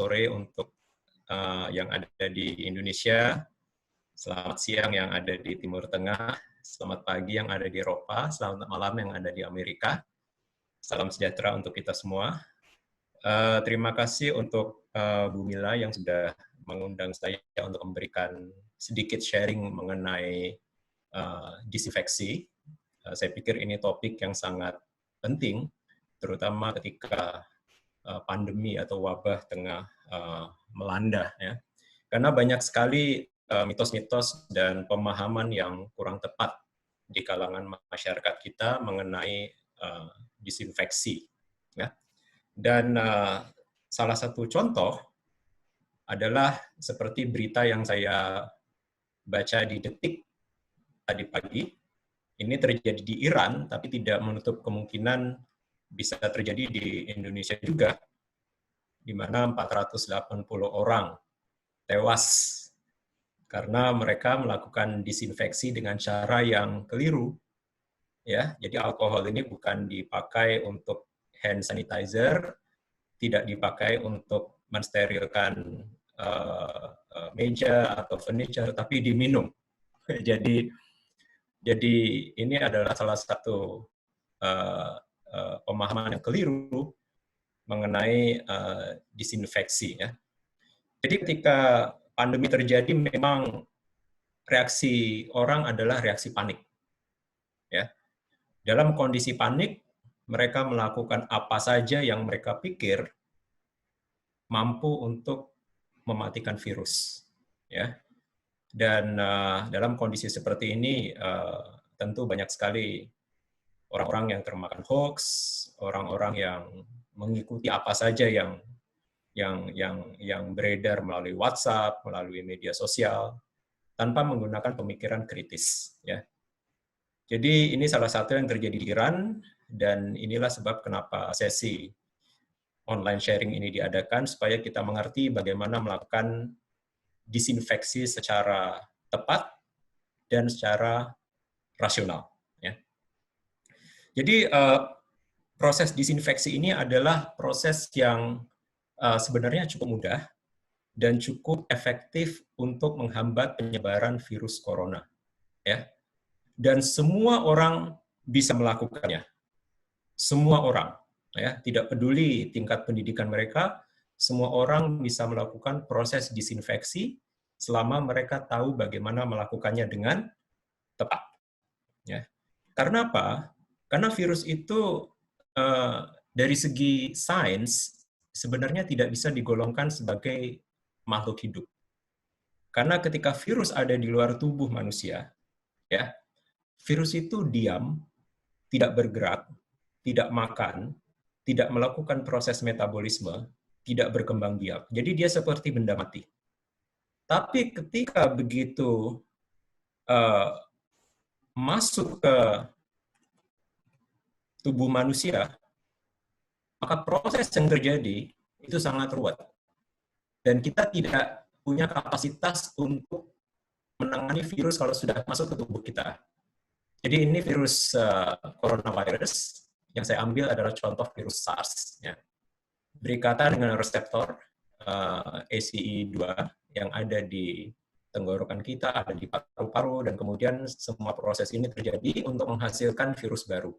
sore untuk yang ada di Indonesia, selamat siang yang ada di Timur Tengah, selamat pagi yang ada di Eropa, selamat malam yang ada di Amerika. Salam sejahtera untuk kita semua. Terima kasih untuk Bu Mila yang sudah mengundang saya untuk memberikan sedikit sharing mengenai disinfeksi. Saya pikir ini topik yang sangat penting, terutama ketika pandemi atau wabah tengah melanda, ya. Karena banyak sekali mitos-mitos dan pemahaman yang kurang tepat di kalangan masyarakat kita mengenai disinfeksi, ya. Dan salah satu contoh adalah seperti berita yang saya baca di Detik tadi pagi. Ini terjadi di Iran, tapi tidak menutup kemungkinan bisa terjadi di Indonesia juga, di mana 480 orang tewas karena mereka melakukan disinfeksi dengan cara yang keliru. Ya, jadi alkohol ini bukan dipakai untuk hand sanitizer, tidak dipakai untuk mensterilkan meja atau furniture, tapi diminum. Jadi ini adalah salah satu pemahaman yang keliru mengenai disinfeksi, ya. Jadi ketika pandemi terjadi, memang reaksi orang adalah reaksi panik, ya. Dalam kondisi panik, mereka melakukan apa saja yang mereka pikir mampu untuk mematikan virus, ya. Dan dalam kondisi seperti ini, tentu banyak sekali orang-orang yang termakan hoax, orang-orang yang mengikuti apa saja yang beredar melalui WhatsApp, melalui media sosial, tanpa menggunakan pemikiran kritis, ya. Jadi ini salah satu yang terjadi di Iran, dan inilah sebab kenapa sesi online sharing ini diadakan, supaya kita mengerti bagaimana melakukan disinfeksi secara tepat dan secara rasional, ya. Jadi proses disinfeksi ini adalah proses yang sebenarnya cukup mudah dan cukup efektif untuk menghambat penyebaran virus corona, ya. Dan semua orang bisa melakukannya. Semua orang, ya, tidak peduli tingkat pendidikan mereka, semua orang bisa melakukan proses disinfeksi selama mereka tahu bagaimana melakukannya dengan tepat, ya. Karena apa? Karena virus itu dari segi sains sebenarnya tidak bisa digolongkan sebagai makhluk hidup. Karena ketika virus ada di luar tubuh manusia, ya, virus itu diam, tidak bergerak, tidak makan, tidak melakukan proses metabolisme, tidak berkembang biak. Jadi dia seperti benda mati. Tapi ketika begitu masuk ke tubuh manusia, maka proses yang terjadi itu sangat ruwet. Dan kita tidak punya kapasitas untuk menangani virus kalau sudah masuk ke tubuh kita. Jadi ini virus coronavirus yang saya ambil adalah contoh virus SARS, ya. Berikatan dengan reseptor ACE2 yang ada di tenggorokan kita, ada di paru-paru, dan kemudian semua proses ini terjadi untuk menghasilkan virus baru,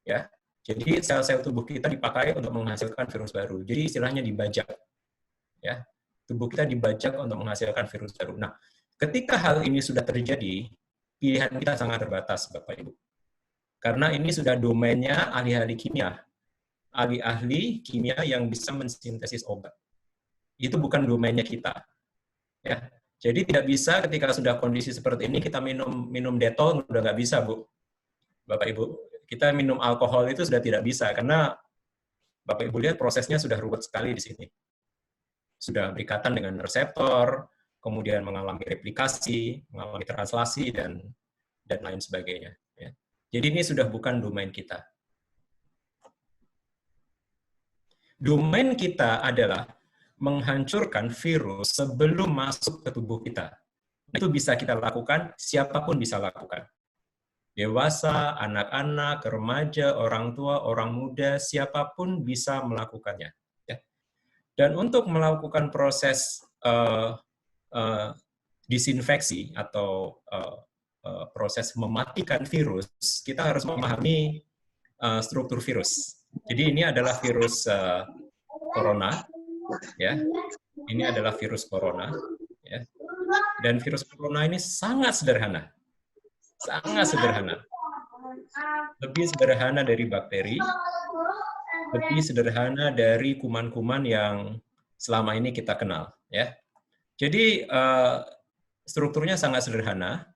ya. Jadi sel-sel tubuh kita dipakai untuk menghasilkan virus baru. Jadi istilahnya dibajak, ya. Tubuh kita dibajak untuk menghasilkan virus baru. Nah, ketika hal ini sudah terjadi, pilihan kita sangat terbatas, Bapak Ibu. Karena ini sudah domainnya ahli-ahli kimia. Ahli-ahli kimia yang bisa mensintesis obat. Itu bukan domainnya kita, ya. Jadi tidak bisa ketika sudah kondisi seperti ini kita minum Detol, udah nggak bisa, Bu. Bapak Ibu, kita minum alkohol itu sudah tidak bisa, karena Bapak Ibu lihat prosesnya sudah ruwet sekali di sini. Sudah berikatan dengan reseptor, kemudian mengalami replikasi, mengalami translasi, dan lain sebagainya, ya. Jadi ini sudah bukan domain kita. Domain kita adalah menghancurkan virus sebelum masuk ke tubuh kita. Itu bisa kita lakukan, siapapun bisa lakukan. Dewasa, anak-anak, remaja, orang tua, orang muda, siapapun bisa melakukannya, ya. Dan untuk melakukan proses disinfeksi atau proses mematikan virus, kita harus memahami struktur virus. Jadi ini adalah virus corona, ya. Ini adalah virus corona, ya. Dan virus corona ini sangat sederhana, lebih sederhana dari bakteri, lebih sederhana dari kuman-kuman yang selama ini kita kenal, ya. Jadi strukturnya sangat sederhana.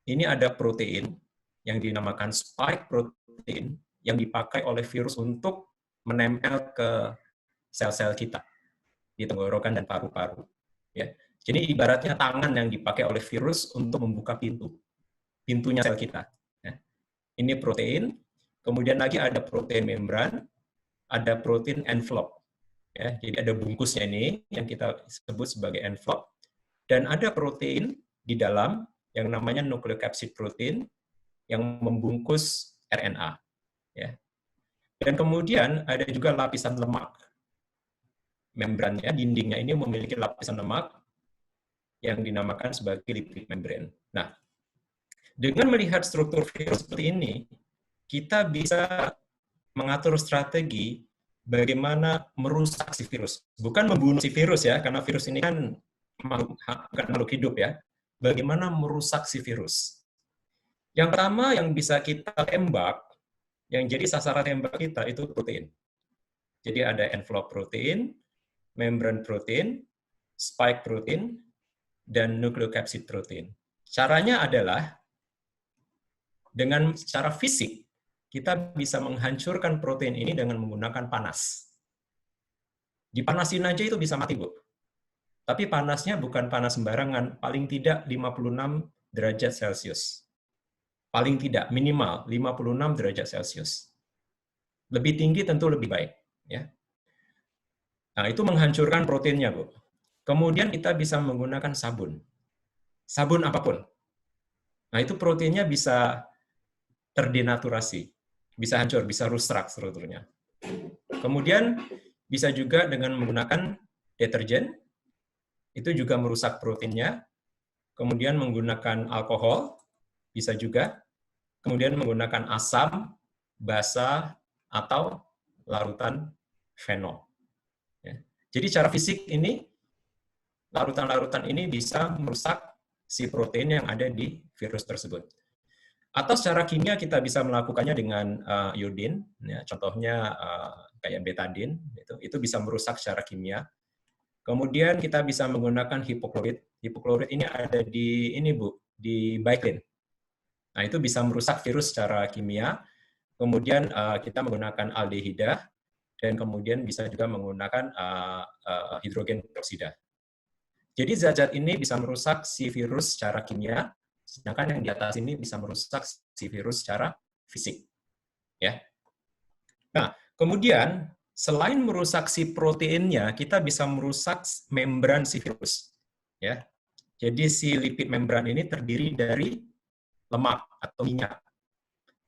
Ini ada protein yang dinamakan spike protein yang dipakai oleh virus untuk menempel ke sel-sel kita di tenggorokan dan paru-paru. Ya. Jadi ibaratnya tangan yang dipakai oleh virus untuk membuka pintunya sel kita. Ya. Ini protein, kemudian lagi ada protein membran, ada protein envelope. Ya, jadi ada bungkusnya ini yang kita sebut sebagai envelope, dan ada protein di dalam yang namanya nucleocapsid protein yang membungkus RNA. Ya. Dan kemudian ada juga lapisan lemak. Membrannya, dindingnya ini memiliki lapisan lemak yang dinamakan sebagai lipid membrane. Nah, dengan melihat struktur virus seperti ini, kita bisa mengatur strategi bagaimana merusak si virus. Bukan membunuh si virus ya, karena virus ini kan bukan makhluk hidup ya. Bagaimana merusak si virus. Yang pertama yang bisa kita tembak, yang jadi sasaran tembak kita itu protein. Jadi ada envelope protein, membran protein, spike protein, dan nucleocapsid protein. Caranya adalah dengan secara fisik, kita bisa menghancurkan protein ini dengan menggunakan panas. Dipanasin aja itu bisa mati, Bu. Tapi panasnya bukan panas sembarangan, paling tidak 56 derajat Celcius. Paling tidak, minimal 56 derajat Celcius. Lebih tinggi tentu lebih baik. Ya. Nah, itu menghancurkan proteinnya, Bu. Kemudian kita bisa menggunakan sabun. Sabun apapun. Nah, itu proteinnya bisa terdenaturasi. Bisa hancur, bisa rusak strukturnya. Kemudian bisa juga dengan menggunakan deterjen, itu juga merusak proteinnya. Kemudian menggunakan alkohol, bisa juga. Kemudian menggunakan asam, basa, atau larutan fenol. Ya. Jadi secara fisik ini, larutan-larutan ini bisa merusak si protein yang ada di virus tersebut. Atau secara kimia kita bisa melakukannya dengan iodin, ya, contohnya kayak betadin, itu bisa merusak secara kimia. Kemudian kita bisa menggunakan hipoklorit. Hipoklorit ini ada di ini Bu, di Baiklin. Nah, itu bisa merusak virus secara kimia. Kemudian kita menggunakan aldehida, dan kemudian bisa juga menggunakan hidrogen peroksida. Jadi zat-zat ini bisa merusak si virus secara kimia, sedangkan yang di atas ini bisa merusak si virus secara fisik. Ya. Nah, kemudian selain merusak si proteinnya, kita bisa merusak membran si virus. Ya. Jadi si lipid membran ini terdiri dari lemak atau minyak.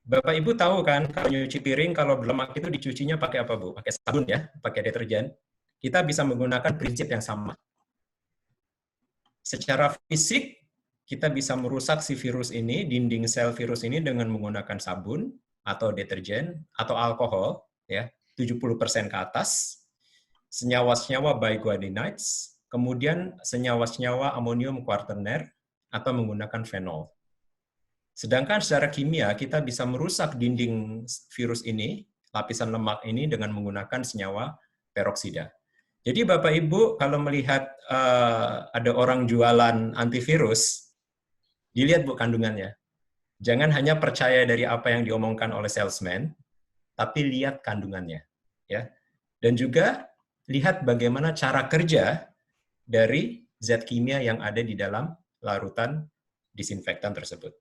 Bapak Ibu tahu kan, kalau nyuci piring, kalau berlemak itu dicucinya pakai apa, Bu? Pakai sabun ya, pakai deterjen. Kita bisa menggunakan prinsip yang sama. Secara fisik, kita bisa merusak si virus ini, dinding sel virus ini dengan menggunakan sabun, atau deterjen, atau alkohol, ya 70% ke atas, senyawa-senyawa biguanidines, kemudian senyawa-senyawa amonium kuartener, atau menggunakan fenol. Sedangkan secara kimia, kita bisa merusak dinding virus ini, lapisan lemak ini, dengan menggunakan senyawa peroksida. Jadi Bapak Ibu, kalau melihat ada orang jualan antivirus, dilihat Bu kandungannya. Jangan hanya percaya dari apa yang diomongkan oleh salesman, tapi lihat kandungannya. Ya. Dan juga lihat bagaimana cara kerja dari zat kimia yang ada di dalam larutan disinfektan tersebut.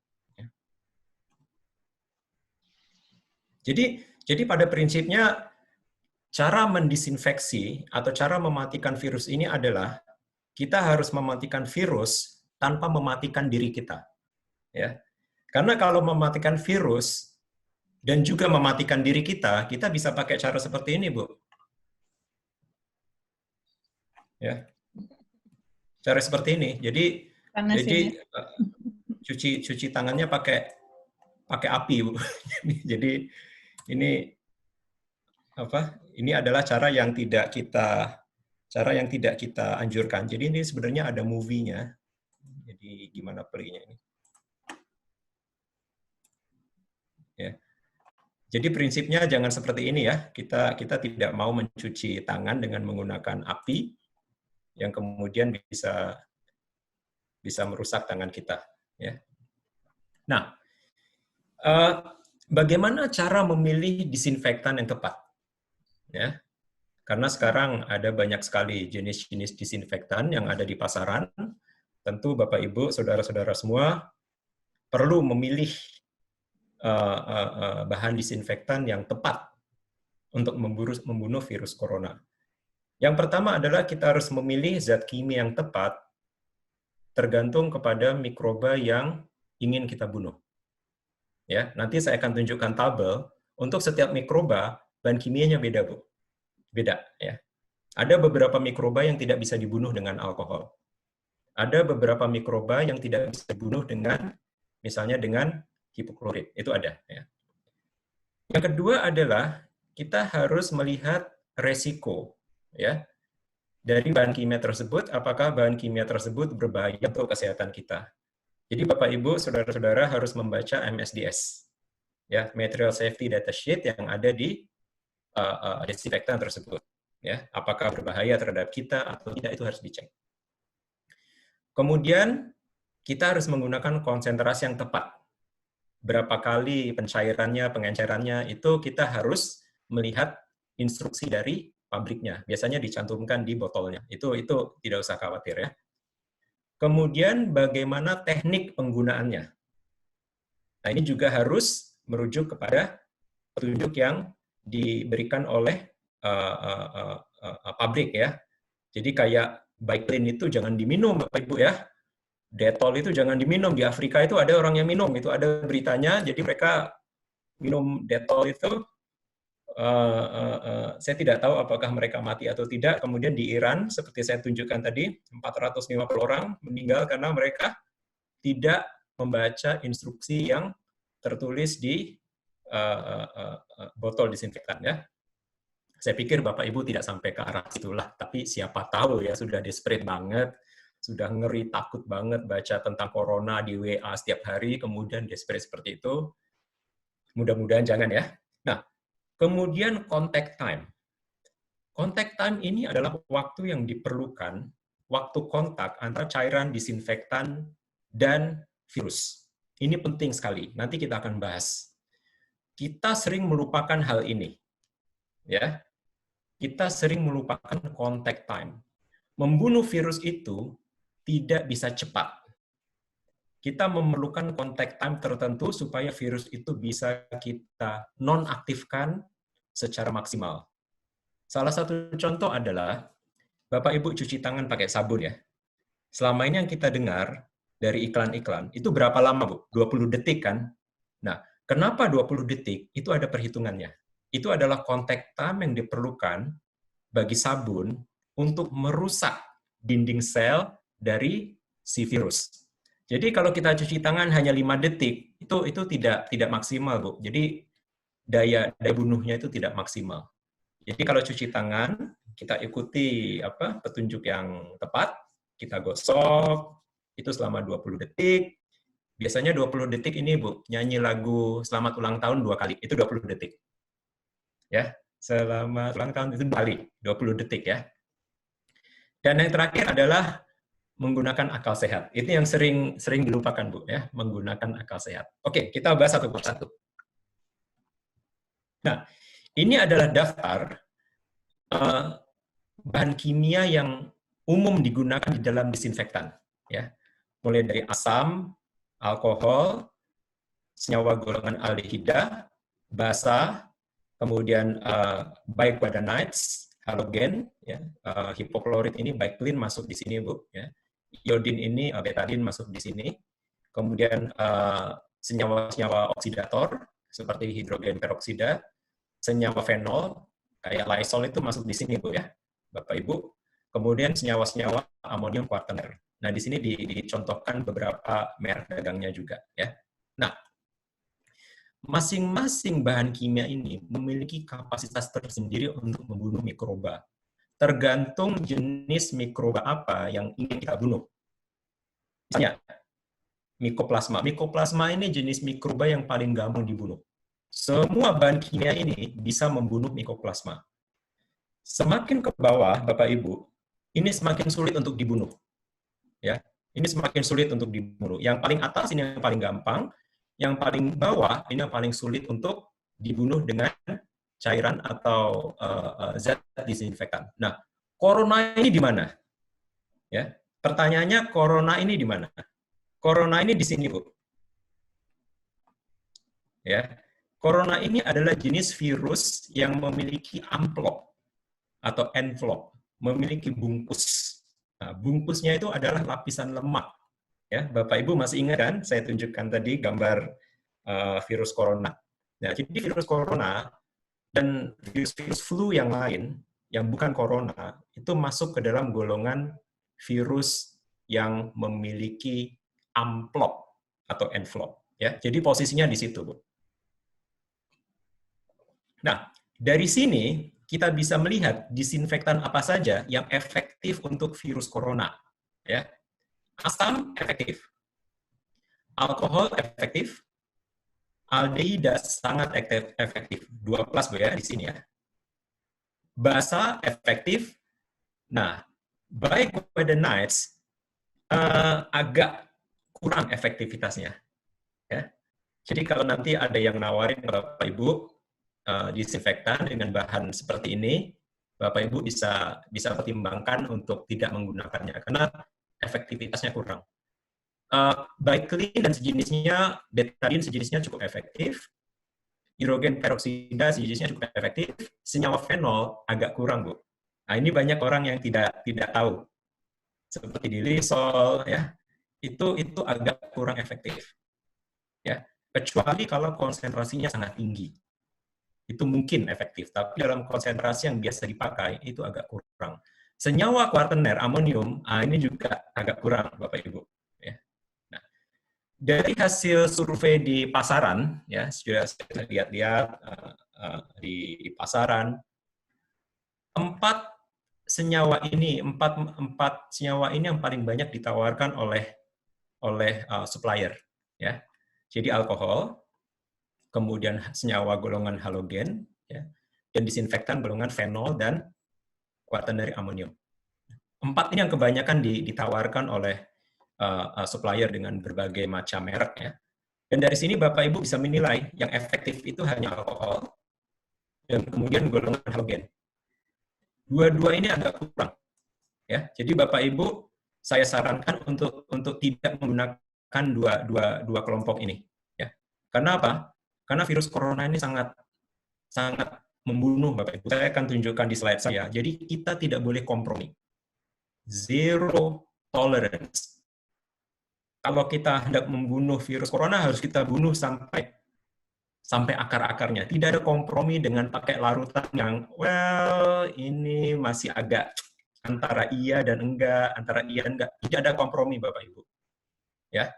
Jadi pada prinsipnya cara mendisinfeksi atau cara mematikan virus ini adalah kita harus mematikan virus tanpa mematikan diri kita. Ya. Karena kalau mematikan virus dan juga mematikan diri kita bisa pakai cara seperti ini, Bu. ya. Cara seperti ini. Jadi Panas ini. cuci tangannya pakai api, Bu. Jadi ini ini adalah cara yang tidak kita anjurkan. Jadi ini sebenarnya ada movie-nya. Jadi gimana play-nya ini? Ya. Jadi prinsipnya jangan seperti ini ya. Kita tidak mau mencuci tangan dengan menggunakan api yang kemudian bisa merusak tangan kita. Ya. Nah, bagaimana cara memilih disinfektan yang tepat? Ya, karena sekarang ada banyak sekali jenis-jenis disinfektan yang ada di pasaran. Tentu Bapak Ibu, saudara-saudara semua perlu memilih bahan disinfektan yang tepat untuk membunuh virus corona. Yang pertama adalah kita harus memilih zat kimia yang tepat tergantung kepada mikroba yang ingin kita bunuh. Ya, nanti saya akan tunjukkan tabel untuk setiap mikroba bahan kimianya beda, Bu. Beda ya. Ada beberapa mikroba yang tidak bisa dibunuh dengan alkohol. Ada beberapa mikroba yang tidak bisa dibunuh dengan misalnya dengan hipoklorit. Itu ada ya. Yang kedua adalah kita harus melihat resiko ya dari bahan kimia tersebut, apakah bahan kimia tersebut berbahaya untuk kesehatan kita. Jadi Bapak Ibu, saudara-saudara harus membaca MSDS, ya, Material Safety Data Sheet yang ada di disinfektan tersebut. Ya, apakah berbahaya terhadap kita atau tidak, itu harus dicek. Kemudian kita harus menggunakan konsentrasi yang tepat. Berapa kali pencairannya, pengencerannya, itu kita harus melihat instruksi dari pabriknya. Biasanya dicantumkan di botolnya. Itu tidak usah khawatir ya. Kemudian bagaimana teknik penggunaannya. Nah, ini juga harus merujuk kepada petunjuk yang diberikan oleh pabrik ya. Jadi kayak Baiklin itu jangan diminum Bapak Ibu ya. Detol itu jangan diminum. Di Afrika itu ada orang yang minum, itu ada beritanya. Jadi mereka minum Detol itu, saya tidak tahu apakah mereka mati atau tidak. Kemudian di Iran, seperti saya tunjukkan tadi, 450 orang meninggal karena mereka tidak membaca instruksi yang tertulis di botol disinfektan ya. Saya pikir Bapak Ibu tidak sampai ke arah situlah, tapi siapa tahu ya, sudah desperate banget, sudah ngeri, takut banget baca tentang corona di WA setiap hari, kemudian desperate seperti itu. Mudah-mudahan jangan ya. Nah, kemudian contact time. Contact time ini adalah waktu yang diperlukan, waktu kontak antara cairan disinfektan dan virus. Ini penting sekali, nanti kita akan bahas. Kita sering melupakan hal ini. Ya, kita sering melupakan contact time. Membunuh virus itu tidak bisa cepat. Kita memerlukan contact time tertentu supaya virus itu bisa kita nonaktifkan secara maksimal. Salah satu contoh adalah Bapak Ibu cuci tangan pakai sabun ya. Selama ini yang kita dengar dari iklan-iklan, itu berapa lama, Bu? 20 detik kan? Nah, kenapa 20 detik? Itu ada perhitungannya. Itu adalah contact time yang diperlukan bagi sabun untuk merusak dinding sel dari si virus. Jadi kalau kita cuci tangan hanya 5 detik, itu tidak maksimal, Bu. Jadi daya bunuhnya itu tidak maksimal. Jadi kalau cuci tangan, kita ikuti petunjuk yang tepat, kita gosok, itu selama 20 detik. Biasanya 20 detik ini, Bu, nyanyi lagu Selamat Ulang Tahun 2 kali, itu 20 detik. Ya, selamat ulang tahun itu 2 kali, 20 detik ya. Dan yang terakhir adalah menggunakan akal sehat. Itu yang sering dilupakan, Bu, ya, menggunakan akal sehat. Oke, kita bahas satu persatu. Nah, ini adalah daftar bahan kimia yang umum digunakan di dalam disinfektan, ya. Mulai dari asam, alkohol, senyawa golongan aldehida, basa, kemudian bicarbonate, halogen, ya, hipoklorit ini Baiklin masuk di sini, Bu, ya. Iodin ini betadin masuk di sini. Kemudian senyawa-senyawa oksidator seperti hidrogen peroksida, senyawa fenol kayak Lysol itu masuk di sini, Bu, ya. Bapak Ibu. kemudian senyawa-senyawa amonium kuartener. Nah, di sini dicontohkan beberapa merek dagangnya juga, ya. Nah, masing-masing bahan kimia ini memiliki kapasitas tersendiri untuk membunuh mikroba. Tergantung jenis mikroba apa yang ingin kita bunuh. Misalnya, mikoplasma. Mikoplasma ini jenis mikroba yang paling gampang dibunuh. Semua bahan kimia ini bisa membunuh mikoplasma. Semakin ke bawah, Bapak Ibu, ini semakin sulit untuk dibunuh. Ya, ini semakin sulit untuk dibunuh. Yang paling atas ini yang paling gampang, yang paling bawah ini yang paling sulit untuk dibunuh dengan cairan atau zat disinfektan. Nah, corona ini di mana? Ya, pertanyaannya corona ini di mana? Corona ini di sini, Bu. Ya, corona ini adalah jenis virus yang memiliki amplop atau envelope, memiliki bungkus. Nah, bungkusnya itu adalah lapisan lemak. Ya, Bapak Ibu masih ingat kan? Saya tunjukkan tadi gambar virus corona. Nah, jadi virus corona dan virus-virus flu yang lain yang bukan corona itu masuk ke dalam golongan virus yang memiliki amplop atau envelope. Ya, jadi posisinya di situ, Bu. Nah, dari sini kita bisa melihat disinfektan apa saja yang efektif untuk virus corona. Ya, asam efektif, alkohol efektif, aldehida sangat efektif, 2+ Bu ya di sini ya. Basa efektif. Nah, bicarbonate agak kurang efektivitasnya. Ya. Jadi kalau nanti ada yang nawarin Bapak Ibu disinfektan dengan bahan seperti ini, Bapak Ibu bisa pertimbangkan untuk tidak menggunakannya karena efektivitasnya kurang. Biclin dan sejenisnya, betadine sejenisnya cukup efektif, hidrogen peroksida sejenisnya cukup efektif, senyawa fenol agak kurang, Bu. Nah, ini banyak orang yang tidak tahu. Seperti di Lysol, ya, itu agak kurang efektif. Ya, kecuali kalau konsentrasinya sangat tinggi. Itu mungkin efektif, tapi dalam konsentrasi yang biasa dipakai itu agak kurang. Senyawa kuartener, amonium, ini juga agak kurang, Bapak Ibu. Ya. Nah, dari hasil survei di pasaran, ya sudah saya lihat-lihat di pasaran, empat senyawa ini yang paling banyak ditawarkan oleh supplier, ya. Jadi alkohol, kemudian senyawa golongan halogen, ya, dan disinfektan golongan fenol dan quaternary amonium. Empat ini yang kebanyakan ditawarkan oleh supplier dengan berbagai macam merek, ya. Dan dari sini Bapak Ibu bisa menilai yang efektif itu hanya alkohol dan kemudian golongan halogen. Dua-dua ini agak kurang, ya. Jadi Bapak Ibu saya sarankan untuk tidak menggunakan dua kelompok ini, ya. Karena apa? Karena virus corona ini sangat membunuh, Bapak Ibu. Saya akan tunjukkan di slide saya. Jadi kita tidak boleh kompromi. Zero tolerance. Kalau kita hendak membunuh virus corona, harus kita bunuh sampai akar-akarnya. Tidak ada kompromi dengan pakai larutan yang, well, ini masih agak antara iya dan enggak, antara iya dan enggak. Tidak ada kompromi, Bapak Ibu. Ya,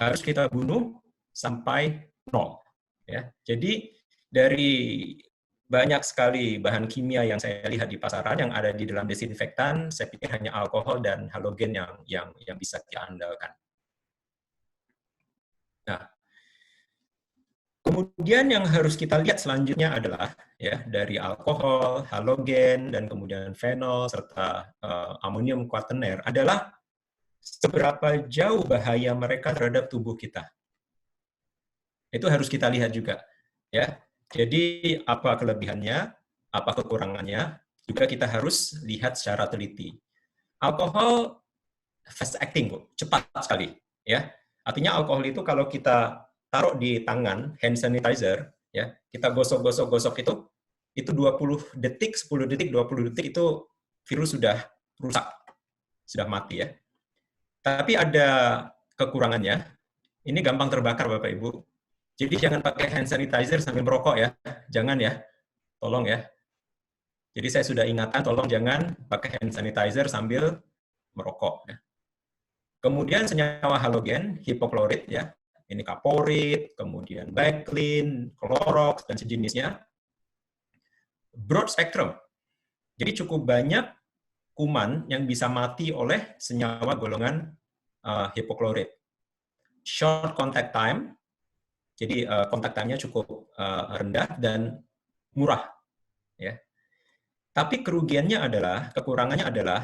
harus kita bunuh sampai 0. Ya, jadi dari banyak sekali bahan kimia yang saya lihat di pasaran yang ada di dalam desinfektan, saya pikir hanya alkohol dan halogen yang bisa diandalkan. Nah, kemudian yang harus kita lihat selanjutnya adalah ya dari alkohol, halogen, dan kemudian fenol serta amonium kuartener adalah seberapa jauh bahaya mereka terhadap tubuh kita. Itu harus kita lihat juga, ya. Jadi apa kelebihannya, apa kekurangannya, juga kita harus lihat secara teliti. Alkohol fast acting, Bu, cepat sekali, ya. Artinya alkohol itu kalau kita taruh di tangan hand sanitizer, ya, kita gosok-gosok itu 20 detik, 10 detik, 20 detik itu virus sudah rusak, sudah mati, ya. Tapi ada kekurangannya, ini gampang terbakar, Bapak Ibu. Jadi jangan pakai hand sanitizer sambil merokok, ya. Jangan, ya. Tolong, ya. Jadi saya sudah ingatkan, tolong jangan pakai hand sanitizer sambil merokok. Ya. Kemudian senyawa halogen, hipoklorit, ya, ini kaporit, kemudian backlin, Clorox, dan sejenisnya. Broad spectrum. Jadi cukup banyak kuman yang bisa mati oleh senyawa golongan hipoklorit. Short contact time, jadi contact time-nya cukup rendah dan murah. Ya. Tapi kerugiannya adalah, kekurangannya adalah,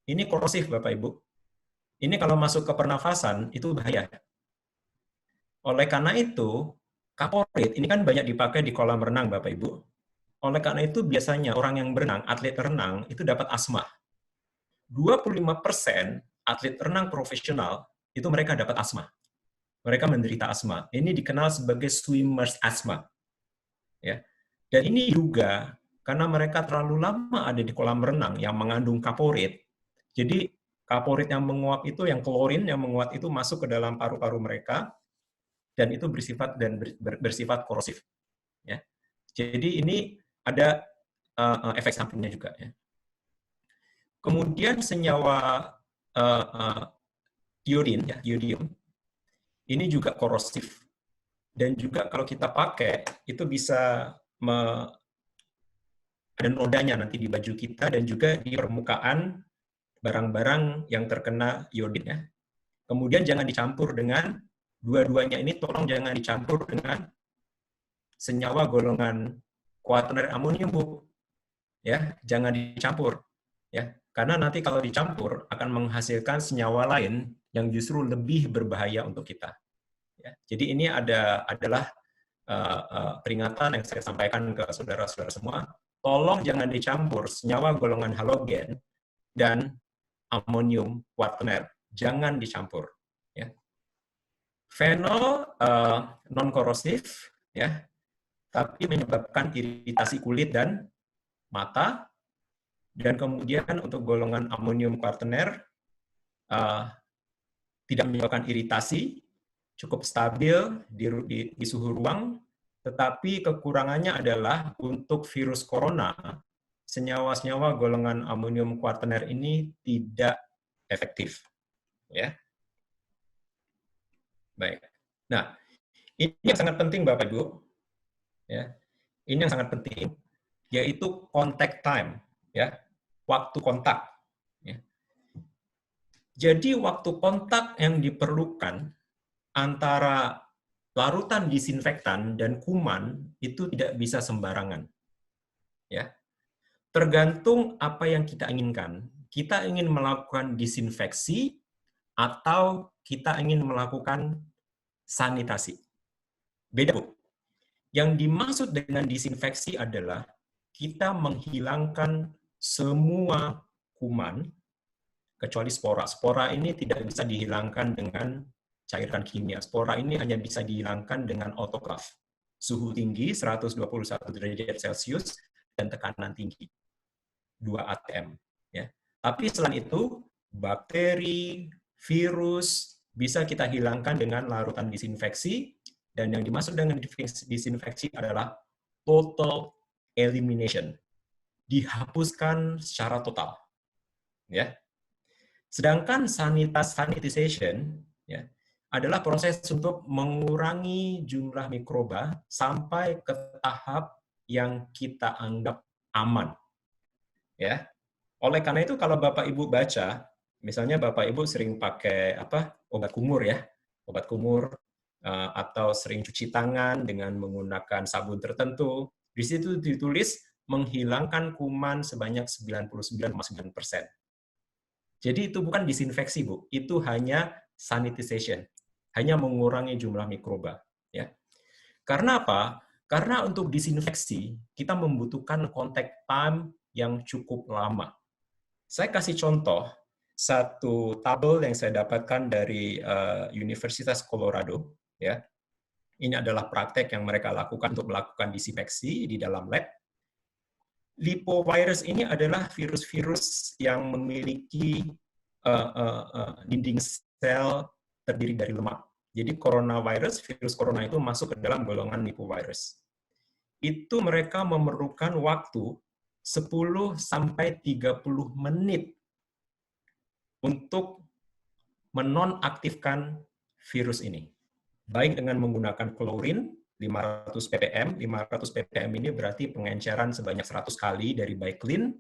ini korosif Bapak Ibu. Ini kalau masuk ke pernafasan, itu bahaya. Oleh karena itu, kaporit ini kan banyak dipakai di kolam renang Bapak Ibu. Oleh karena itu biasanya orang yang berenang, atlet renang, itu dapat asma. 25% atlet renang profesional, itu mereka dapat asma. Mereka menderita asma. Ini dikenal sebagai swimmer's asthma. Ya. Dan ini juga karena mereka terlalu lama ada di kolam renang yang mengandung kaporit. Jadi kaporit yang menguap itu, yang klorin yang menguap itu masuk ke dalam paru-paru mereka, dan itu bersifat korosif. Ya. Jadi ini ada efek sampingnya juga. Ya. Kemudian senyawa iodin, ya, iodium, ini juga korosif. Dan juga kalau kita pakai, itu bisa ada nodanya nanti di baju kita dan juga di permukaan barang-barang yang terkena iodin. Ya. Kemudian jangan dicampur dengan dua-duanya ini, tolong jangan dicampur dengan senyawa golongan kuaterner amonium, Bu. Ya, jangan dicampur. Ya, karena nanti kalau dicampur akan menghasilkan senyawa lain yang justru lebih berbahaya untuk kita. Ya, jadi ini adalah peringatan yang saya sampaikan ke saudara-saudara semua. Tolong jangan dicampur senyawa golongan halogen dan amonium kuaterner. Jangan dicampur. Ya. Fenol non korosif, ya, tapi menyebabkan iritasi kulit dan mata. Dan kemudian untuk golongan amonium kuaterner tidak menyebabkan iritasi, cukup stabil di suhu ruang, tetapi kekurangannya adalah untuk virus corona, senyawa-senyawa golongan amonium kuaterner ini tidak efektif. Ya. Baik. Nah, ini yang sangat penting Bapak Ibu. Ya. Ini yang sangat penting, yaitu contact time, ya. Waktu kontak. Ya. Jadi waktu kontak yang diperlukan antara larutan disinfektan dan kuman itu tidak bisa sembarangan. Ya. Tergantung apa yang kita inginkan. Kita ingin melakukan disinfeksi atau kita ingin melakukan sanitasi. Beda, Bu. Yang dimaksud dengan disinfeksi adalah kita menghilangkan semua kuman kecuali spora. Spora ini tidak bisa dihilangkan dengan cairan kimia. Spora ini hanya bisa dihilangkan dengan autoklaf. Suhu tinggi 121 derajat Celcius dan tekanan tinggi 2 atm. Ya. Tapi selain itu, bakteri, virus bisa kita hilangkan dengan larutan disinfeksi, dan yang dimaksud dengan disinfeksi adalah total elimination. Dihapuskan secara total. Ya. Sedangkan sanitization, ya, adalah proses untuk mengurangi jumlah mikroba sampai ke tahap yang kita anggap aman. Ya. Oleh karena itu kalau Bapak Ibu baca, misalnya Bapak Ibu sering pakai obat kumur, ya, obat kumur, atau sering cuci tangan dengan menggunakan sabun tertentu, di situ ditulis menghilangkan kuman sebanyak 99,9%. Jadi itu bukan disinfeksi, Bu. Itu hanya sanitization. Hanya mengurangi jumlah mikroba. Ya. Karena apa? Karena untuk disinfeksi, kita membutuhkan contact time yang cukup lama. Saya kasih contoh, satu tabel yang saya dapatkan dari Universitas Colorado. Ya. Ini adalah praktek yang mereka lakukan untuk melakukan disinfeksi di dalam lab. Lipovirus ini adalah virus-virus yang memiliki dinding sel terdiri dari lemak. Jadi coronavirus, virus corona itu masuk ke dalam golongan lipovirus. Itu mereka memerlukan waktu 10 sampai 30 menit untuk menonaktifkan virus ini. Baik dengan menggunakan klorin 500 ppm, 500 ppm ini berarti pengenceran sebanyak 100 kali dari baiklin,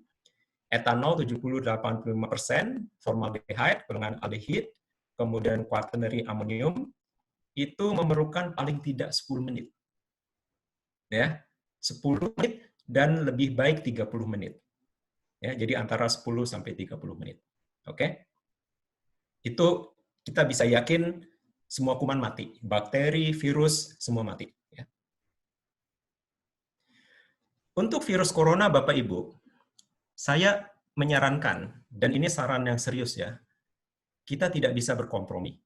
etanol 70-85%, formaldehyde, golongan aldehid, kemudian quaternary amonium, itu memerlukan paling tidak 10 menit. Ya, 10 menit dan lebih baik 30 menit. Ya, jadi antara 10 sampai 30 menit. Oke? Itu kita bisa yakin semua kuman mati. Bakteri, virus, semua mati. Ya. Untuk virus corona, Bapak Ibu, saya menyarankan, dan ini saran yang serius ya, kita tidak bisa berkompromi.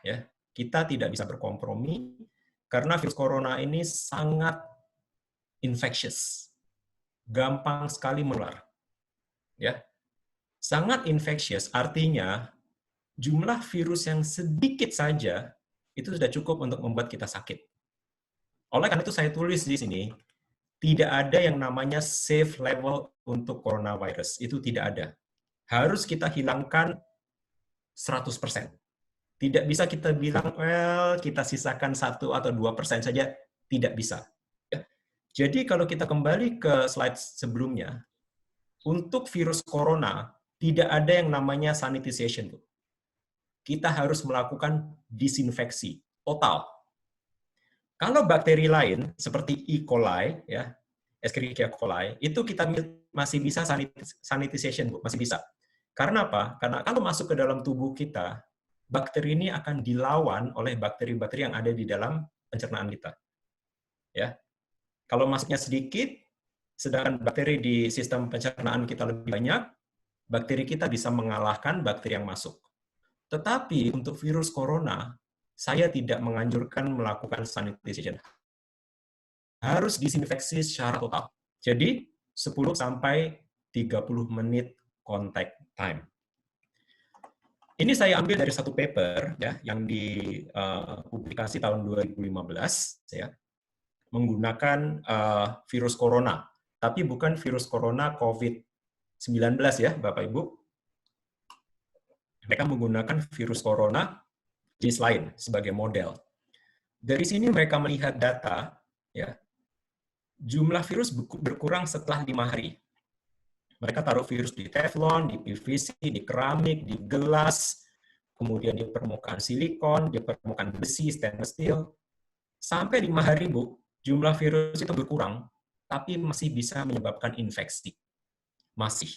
Ya, kita tidak bisa berkompromi karena virus corona ini sangat infectious, gampang sekali menular. Ya, sangat infectious artinya jumlah virus yang sedikit saja itu sudah cukup untuk membuat kita sakit. Oleh karena itu saya tulis di sini, tidak ada yang namanya safe level untuk coronavirus. Itu tidak ada. Harus kita hilangkan 100%. Tidak bisa kita bilang, well, kita sisakan 1 atau 2% saja. Tidak bisa. Jadi kalau kita kembali ke slide sebelumnya, untuk virus corona, tidak ada yang namanya sanitization. Kita harus melakukan disinfeksi total. Kalau bakteri lain seperti E. coli, ya, Escherichia coli, itu kita masih bisa sanitization, Bu, masih bisa. Karena apa? Karena kalau masuk ke dalam tubuh kita, bakteri ini akan dilawan oleh bakteri-bakteri yang ada di dalam pencernaan kita. Ya, kalau masuknya sedikit, sedangkan bakteri di sistem pencernaan kita lebih banyak, bakteri kita bisa mengalahkan bakteri yang masuk. Tetapi untuk virus corona, saya tidak menganjurkan melakukan sanitization. Harus disinfeksi secara total. Jadi 10 sampai 30 menit contact time. Ini saya ambil dari satu paper ya yang dipublikasi tahun 2015 ya, menggunakan virus corona, tapi bukan virus corona COVID-19 ya, Bapak Ibu. Mereka menggunakan virus corona jenis lain sebagai model. Dari sini mereka melihat data ya, jumlah virus berkurang setelah 5 hari. Mereka taruh virus di teflon, di PVC, di keramik, di gelas, kemudian di permukaan silikon, di permukaan besi, stainless steel. Sampai 5 hari, Bu, jumlah virus itu berkurang, tapi masih bisa menyebabkan infeksi. Masih.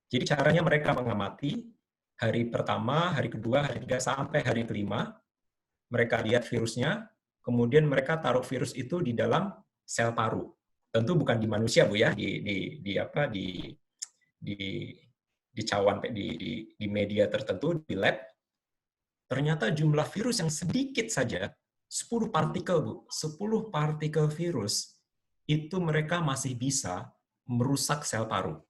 Jadi caranya mereka mengamati hari pertama, hari kedua, hari ketiga, sampai hari kelima. Mereka lihat virusnya, kemudian mereka taruh virus itu di dalam sel paru. Tentu bukan di manusia, Bu ya, di cawan, di media tertentu, di lab. Ternyata jumlah virus yang sedikit saja, 10 partikel, Bu, 10 partikel virus, itu mereka masih bisa merusak sel paru.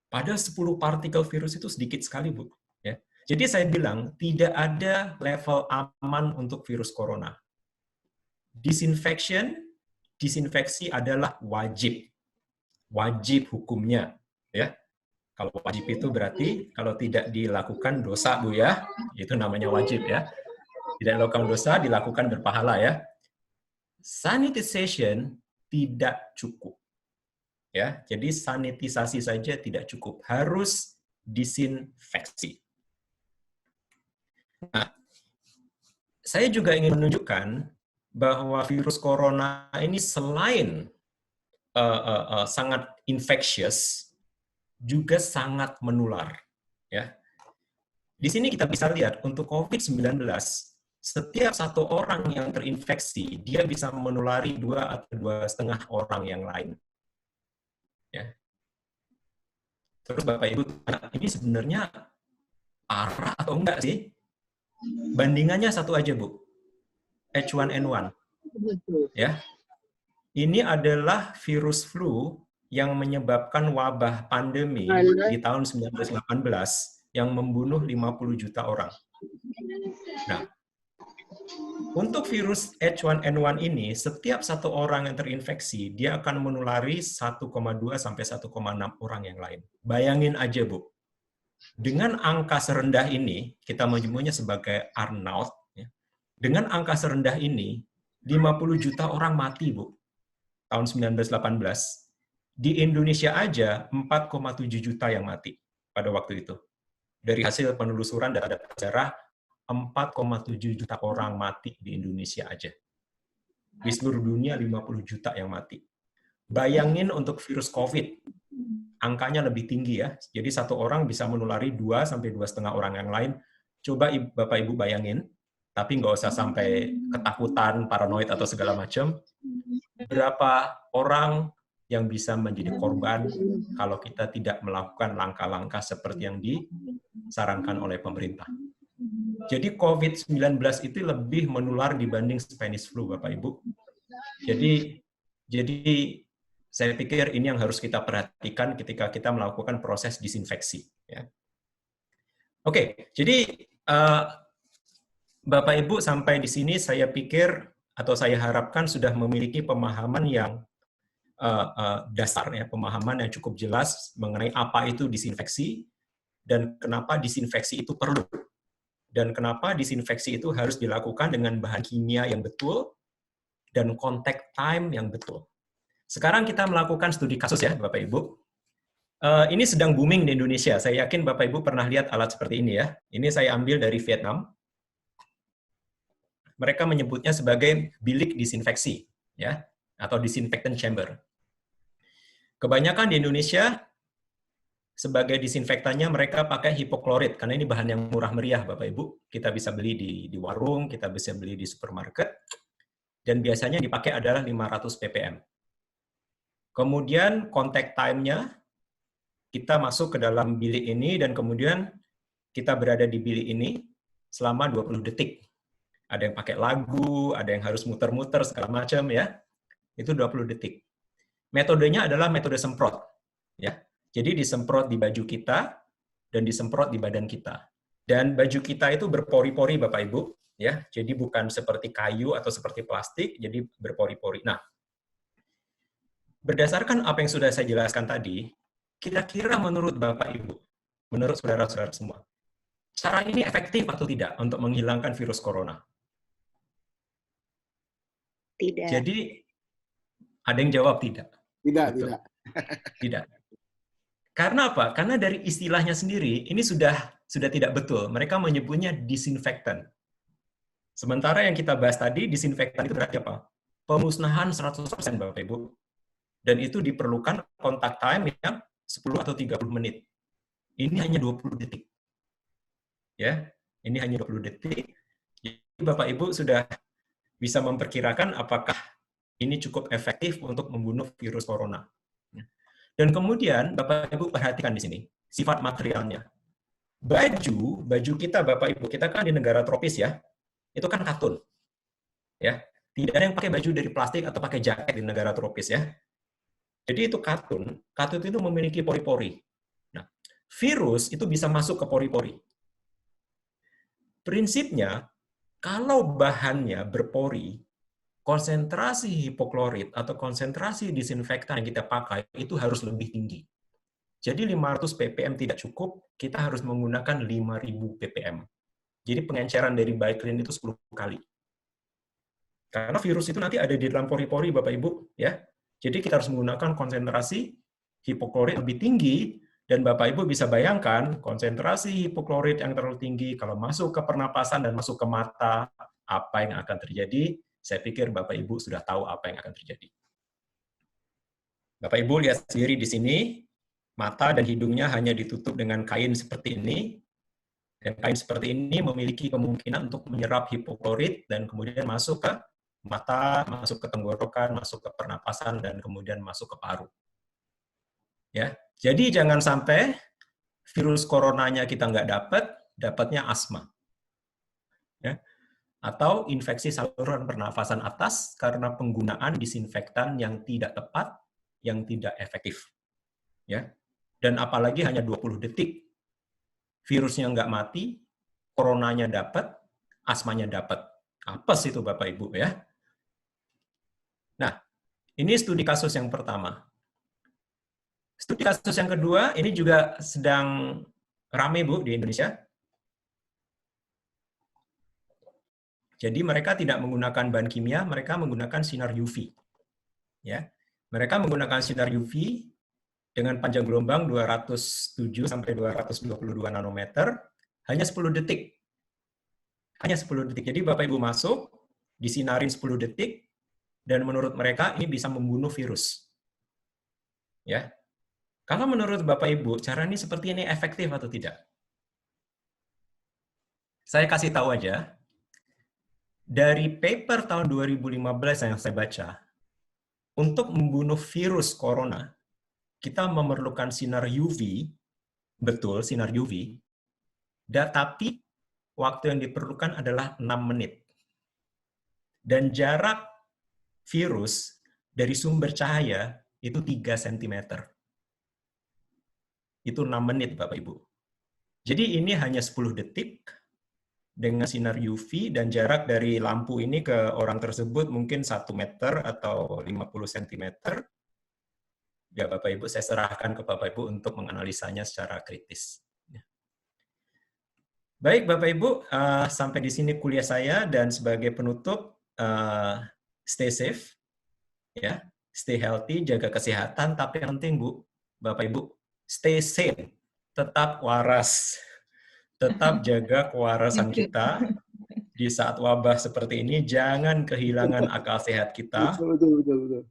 Padahal 10 partikel virus itu sedikit sekali, Bu. Ya. Jadi saya bilang, tidak ada level aman untuk virus corona. Disinfeksi adalah wajib. Wajib hukumnya. Ya. Kalau wajib itu berarti kalau tidak dilakukan dosa, Bu ya. Itu namanya wajib ya. Tidak dilakukan dosa, dilakukan berpahala ya. Sanitization tidak cukup. Ya, jadi sanitisasi saja tidak cukup, harus disinfeksi. Nah, saya juga ingin menunjukkan bahwa virus corona ini selain sangat infectious, juga sangat menular. Ya, di sini kita bisa lihat untuk COVID-19, setiap satu orang yang terinfeksi, dia bisa menulari 2 atau 2,5 orang yang lain. Ya. Terus Bapak Ibu, ini sebenarnya parah atau enggak sih? Bandingannya satu aja, Bu. H1N1. Ya. Ini adalah virus flu yang menyebabkan wabah pandemi di tahun 1918 yang membunuh 50 juta orang. Nah, Untuk virus H1N1 ini, setiap satu orang yang terinfeksi, dia akan menulari 1,2 sampai 1,6 orang yang lain. Bayangin aja, Bu. Dengan angka serendah ini, kita menyebutnya sebagai R0, ya. Dengan angka serendah ini, 50 juta orang mati, Bu. Tahun 1918. Di Indonesia aja 4,7 juta yang mati pada waktu itu. Dari hasil penelusuran data sejarah, 4,7 juta orang mati di Indonesia aja. Di seluruh dunia 50 juta yang mati. Bayangin untuk virus COVID, angkanya lebih tinggi ya. Jadi satu orang bisa menulari 2 sampai 2,5 orang yang lain. Coba Bapak Ibu bayangin, tapi nggak usah sampai ketakutan, paranoid atau segala macam. Berapa orang yang bisa menjadi korban kalau kita tidak melakukan langkah-langkah seperti yang disarankan oleh pemerintah. Jadi COVID-19 itu lebih menular dibanding Spanish flu, Bapak Ibu. Jadi saya pikir ini yang harus kita perhatikan ketika kita melakukan proses disinfeksi. Ya. Oke, jadi Bapak Ibu sampai di sini saya pikir atau saya harapkan sudah memiliki pemahaman yang dasar, ya, pemahaman yang cukup jelas mengenai apa itu disinfeksi dan kenapa disinfeksi itu perlu. Dan kenapa disinfeksi itu harus dilakukan dengan bahan kimia yang betul dan contact time yang betul. Sekarang kita melakukan studi kasus ya, Bapak Ibu. Ini sedang booming di Indonesia. Saya yakin Bapak Ibu pernah lihat alat seperti ini ya. Ini saya ambil dari Vietnam. Mereka menyebutnya sebagai bilik disinfeksi, ya, atau disinfectant chamber. Kebanyakan di Indonesia sebagai disinfektannya mereka pakai hipoklorit, karena ini bahan yang murah meriah, Bapak Ibu. Kita bisa beli di warung, kita bisa beli di supermarket, dan biasanya dipakai adalah 500 ppm. Kemudian contact time-nya, kita masuk ke dalam bilik ini, dan kemudian kita berada di bilik ini selama 20 detik. Ada yang pakai lagu, ada yang harus muter-muter, segala macam, ya. Itu 20 detik. Metodenya adalah metode semprot, ya. Jadi disemprot di baju kita dan disemprot di badan kita. Dan baju kita itu berpori-pori, Bapak Ibu, ya. Jadi bukan seperti kayu atau seperti plastik, jadi berpori-pori. Nah, berdasarkan apa yang sudah saya jelaskan tadi, kira-kira menurut Bapak Ibu, menurut saudara-saudara semua, cara ini efektif atau tidak untuk menghilangkan virus corona? Tidak. Jadi ada yang jawab tidak. Tidak. Tidak. Karena apa? Karena dari istilahnya sendiri, ini sudah tidak betul. Mereka menyebutnya disinfektan. Sementara yang kita bahas tadi, disinfektan itu berarti apa? Pemusnahan 100%, Bapak Ibu. Dan itu diperlukan contact time yang 10 atau 30 menit. Ini hanya 20 detik. Ya, ini hanya 20 detik. Jadi Bapak Ibu sudah bisa memperkirakan apakah ini cukup efektif untuk membunuh virus corona. Dan kemudian Bapak Ibu perhatikan di sini sifat materialnya. Baju kita Bapak Ibu, kita kan di negara tropis ya, itu kan katun. Ya, tidak ada yang pakai baju dari plastik atau pakai jaket di negara tropis ya. Jadi itu katun itu memiliki pori-pori. Nah, virus itu bisa masuk ke pori-pori. Prinsipnya, kalau bahannya berpori, konsentrasi hipoklorit atau konsentrasi disinfektan yang kita pakai itu harus lebih tinggi. Jadi 500 ppm tidak cukup, kita harus menggunakan 5000 ppm. Jadi pengenceran dari BioClean itu 10 kali. Karena virus itu nanti ada di dalam pori-pori, Bapak Ibu, ya. Jadi kita harus menggunakan konsentrasi hipoklorit lebih tinggi, dan Bapak Ibu bisa bayangkan konsentrasi hipoklorit yang terlalu tinggi kalau masuk ke pernapasan dan masuk ke mata, apa yang akan terjadi? Saya pikir Bapak Ibu sudah tahu apa yang akan terjadi. Bapak Ibu lihat sendiri di sini, mata dan hidungnya hanya ditutup dengan kain seperti ini. Dan kain seperti ini memiliki kemungkinan untuk menyerap hipoklorit dan kemudian masuk ke mata, masuk ke tenggorokan, masuk ke pernapasan, dan kemudian masuk ke paru. Ya, jadi jangan sampai virus coronanya kita nggak dapatnya asma. Ya. Atau infeksi saluran pernafasan atas karena penggunaan disinfektan yang tidak tepat, yang tidak efektif. Ya. Dan apalagi hanya 20 detik. Virusnya nggak mati, coronanya dapat, asmanya dapat. Apes itu Bapak Ibu ya. Nah, ini studi kasus yang pertama. Studi kasus yang kedua, ini juga sedang ramai Bu di Indonesia. Jadi mereka tidak menggunakan bahan kimia, mereka menggunakan sinar UV. Ya. Mereka menggunakan sinar UV dengan panjang gelombang 207 sampai 222 nanometer, hanya 10 detik. Hanya 10 detik. Jadi Bapak Ibu masuk, disinarin 10 detik, dan menurut mereka ini bisa membunuh virus. Ya. Kalau menurut Bapak Ibu, cara ini seperti ini efektif atau tidak? Saya kasih tahu aja, dari paper tahun 2015 yang saya baca, untuk membunuh virus corona, kita memerlukan sinar UV, betul sinar UV, tapi waktu yang diperlukan adalah 6 menit. Dan jarak virus dari sumber cahaya itu 3 cm. Itu 6 menit, Bapak Ibu. Jadi ini hanya 10 detik dengan sinar UV dan jarak dari lampu ini ke orang tersebut mungkin 1 meter atau 50 cm. Ya, Bapak Ibu, saya serahkan ke Bapak Ibu untuk menganalisanya secara kritis. Baik, Bapak Ibu, sampai di sini kuliah saya, dan sebagai penutup, stay safe, ya, stay healthy, jaga kesehatan, tapi yang penting Bu, Bapak Ibu, stay sane, tetap waras, tetap jaga kewarasan kita di saat wabah seperti ini. Jangan kehilangan akal sehat kita. Betul.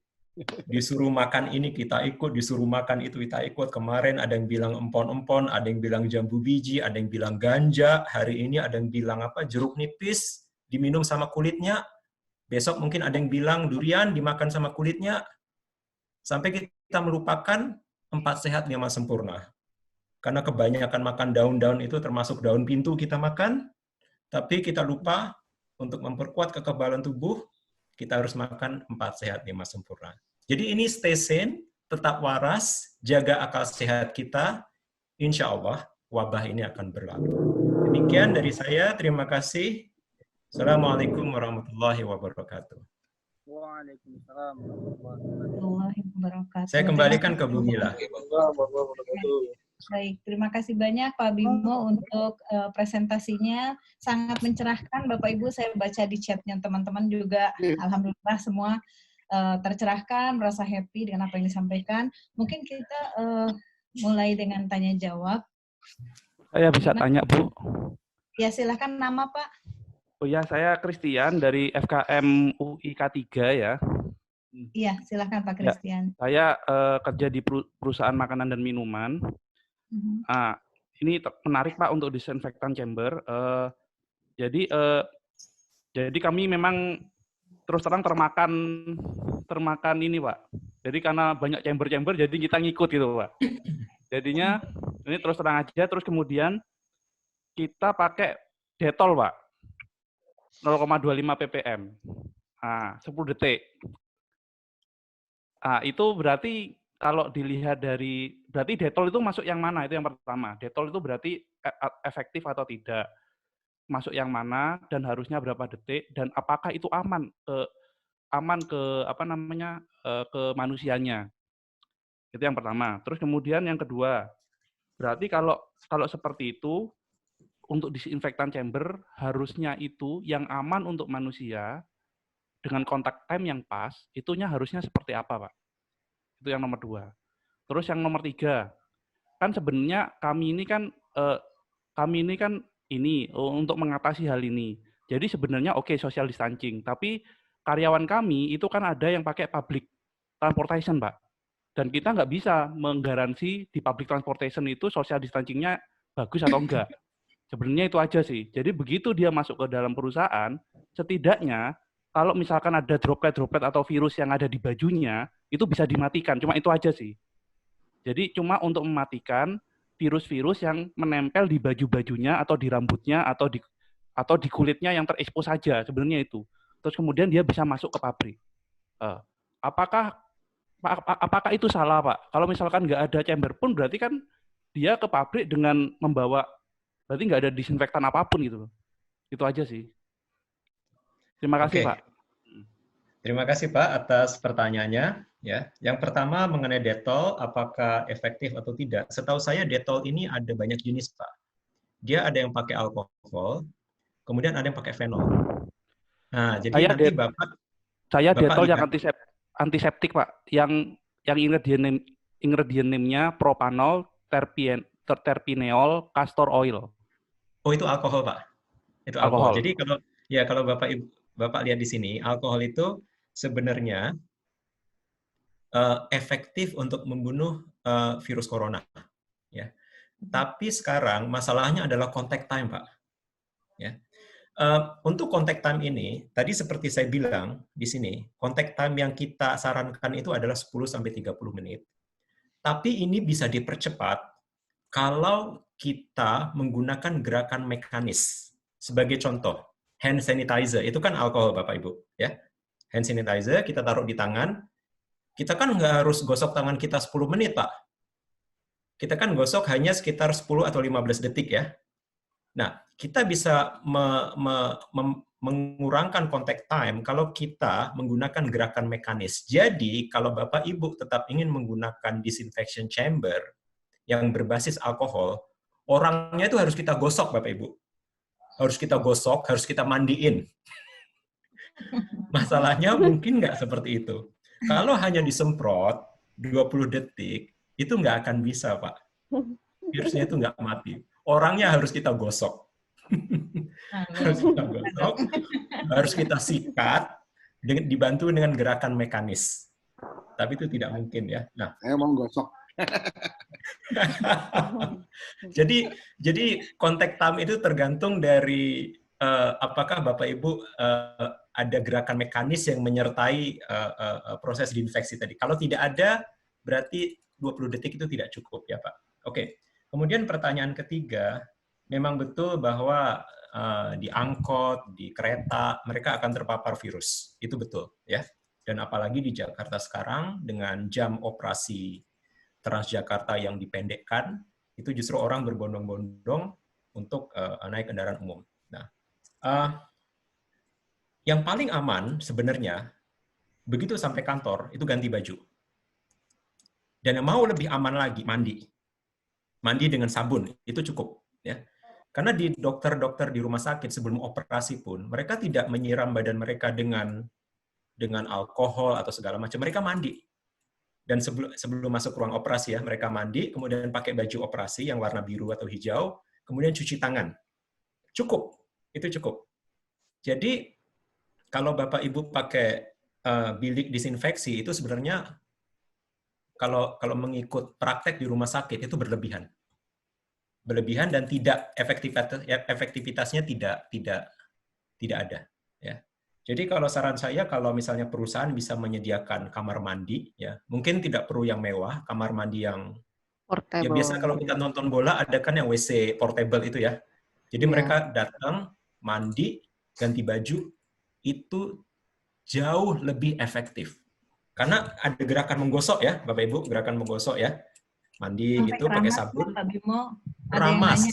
Disuruh makan ini kita ikut, disuruh makan itu kita ikut. Kemarin ada yang bilang empon-empon, ada yang bilang jambu biji, ada yang bilang ganja. Hari ini ada yang bilang apa, jeruk nipis diminum sama kulitnya. Besok mungkin ada yang bilang durian dimakan sama kulitnya. Sampai kita melupakan 4 sehat 5 sempurna. Karena kebanyakan makan daun-daun itu termasuk daun pintu kita makan, tapi kita lupa untuk memperkuat kekebalan tubuh, kita harus makan 4 sehat 5 sempurna. Jadi ini stay sane, tetap waras, jaga akal sehat kita, insya Allah wabah ini akan berlalu. Demikian dari saya, terima kasih. Assalamualaikum warahmatullahi wabarakatuh. Waalaikumsalam warahmatullahi wabarakatuh. Saya kembalikan ke Bu Mila. Baik, terima kasih banyak Pak Bimo untuk presentasinya. Sangat mencerahkan Bapak Ibu, saya baca di chatnya teman-teman juga. Alhamdulillah semua tercerahkan, merasa happy dengan apa yang disampaikan. Mungkin kita mulai dengan tanya jawab. Saya bisa tanya, Bu? Ya, silahkan nama Pak. Oh ya, saya Christian dari FKM UI K3 ya. Iya, silahkan Pak Christian. Ya, saya kerja di perusahaan makanan dan minuman. Ini menarik Pak untuk disinfektan chamber. Jadi kami memang terus terang termakan ini Pak. Jadi karena banyak chamber-chamber, jadi kita ngikut gitu Pak. Jadinya ini terus terang aja. Terus kemudian kita pakai Dettol Pak. 0,25 ppm. 10 detik. Itu berarti kalau dilihat dari, berarti Dettol itu masuk yang mana? Itu yang pertama. Dettol itu berarti efektif atau tidak? Masuk yang mana dan harusnya berapa detik? Dan apakah itu aman ke ke manusianya? Itu yang pertama. Terus kemudian yang kedua, berarti kalau seperti itu, untuk disinfektan chamber harusnya itu yang aman untuk manusia dengan kontak time yang pas, itunya harusnya seperti apa, Pak? Itu yang nomor 2. Terus yang nomor 3, kan sebenarnya kami ini kan untuk mengatasi hal ini. Jadi sebenarnya oke, social distancing, tapi karyawan kami itu kan ada yang pakai public transportation, Pak. Dan kita nggak bisa menggaransi di public transportation itu social distancing-nya bagus atau enggak. Sebenarnya itu aja sih. Jadi begitu dia masuk ke dalam perusahaan, setidaknya kalau misalkan ada droplet-droplet atau virus yang ada di bajunya, itu bisa dimatikan. Cuma itu aja sih. Jadi cuma untuk mematikan virus-virus yang menempel di baju-bajunya atau di rambutnya atau di kulitnya yang terekspos saja. Sebenarnya itu. Terus kemudian dia bisa masuk ke pabrik. Apakah itu salah, Pak? Kalau misalkan nggak ada chamber pun berarti kan dia ke pabrik dengan membawa, berarti nggak ada disinfektan apapun gitu loh. Itu aja sih. Terima kasih, Oke. Pak. Terima kasih Pak atas pertanyaannya. Ya, yang pertama mengenai Dettol, apakah efektif atau tidak? Setahu saya Dettol ini ada banyak jenis Pak. Dia ada yang pakai alkohol, kemudian ada yang pakai fenol. Nah, jadi Saya nanti Bapak Dettol yang lihat. antiseptik, Pak. Yang ingredient name-nya propanol, terpineol, castor oil. Oh, itu alkohol Pak. Itu alkohol. Alkohol. Jadi kalau Bapak lihat di sini, alkohol itu sebenarnya efektif untuk membunuh virus corona. Ya. Tapi sekarang masalahnya adalah contact time, Pak. Ya. Untuk contact time ini, tadi seperti saya bilang di sini, contact time yang kita sarankan itu adalah 10-30 menit. Tapi ini bisa dipercepat kalau kita menggunakan gerakan mekanis. Sebagai contoh, hand sanitizer, itu kan alkohol Bapak Ibu. Ya. Hand sanitizer kita taruh di tangan, kita kan nggak harus gosok tangan kita 10 menit, Pak. Kita kan gosok hanya sekitar 10 atau 15 detik ya. Nah, kita bisa mengurangkan contact time kalau kita menggunakan gerakan mekanis. Jadi, kalau Bapak Ibu tetap ingin menggunakan disinfection chamber yang berbasis alkohol, orangnya itu harus kita gosok, Bapak Ibu. Harus kita gosok, harus kita mandiin. Masalahnya mungkin nggak seperti itu. Kalau hanya disemprot 20 detik, itu nggak akan bisa, Pak. Virusnya itu nggak mati. Orangnya harus kita gosok. Harus kita gosok, harus kita sikat, dibantu dengan gerakan mekanis. Tapi itu tidak mungkin ya. Nah, saya mau gosok. jadi contact time itu tergantung dari apakah Bapak Ibu ada gerakan mekanis yang menyertai proses disinfeksi tadi. Kalau tidak ada, berarti 20 detik itu tidak cukup ya Pak. Oke. Kemudian pertanyaan ketiga, memang betul bahwa di angkot, di kereta, mereka akan terpapar virus. Itu betul ya. Dan apalagi di Jakarta sekarang dengan jam operasi Transjakarta yang dipendekkan, itu justru orang berbondong-bondong untuk naik kendaraan umum. Nah, yang paling aman sebenarnya, begitu sampai kantor, itu ganti baju. Dan yang mau lebih aman lagi, mandi. Mandi dengan sabun, itu cukup. Ya. Karena di dokter-dokter di rumah sakit sebelum operasi pun, mereka tidak menyiram badan mereka dengan alkohol atau segala macam. Mereka mandi. Dan sebelum masuk ruang operasi ya, mereka mandi, kemudian pakai baju operasi yang warna biru atau hijau, kemudian cuci tangan. Cukup, itu cukup. Jadi kalau Bapak Ibu pakai bilik disinfeksi itu sebenarnya kalau mengikut praktek di rumah sakit itu berlebihan. Berlebihan dan tidak efektivitasnya tidak ada ya. Jadi kalau saran saya, kalau misalnya perusahaan bisa menyediakan kamar mandi, ya mungkin tidak perlu yang mewah, kamar mandi yang portable. Ya biasa kalau kita nonton bola ada kan yang WC portable itu ya. Jadi mereka datang, mandi, ganti baju, itu jauh lebih efektif. Karena ada gerakan menggosok ya, Bapak Ibu, gerakan menggosok ya. Mandi sampai gitu pakai sabun. Pak Bimo, keramas.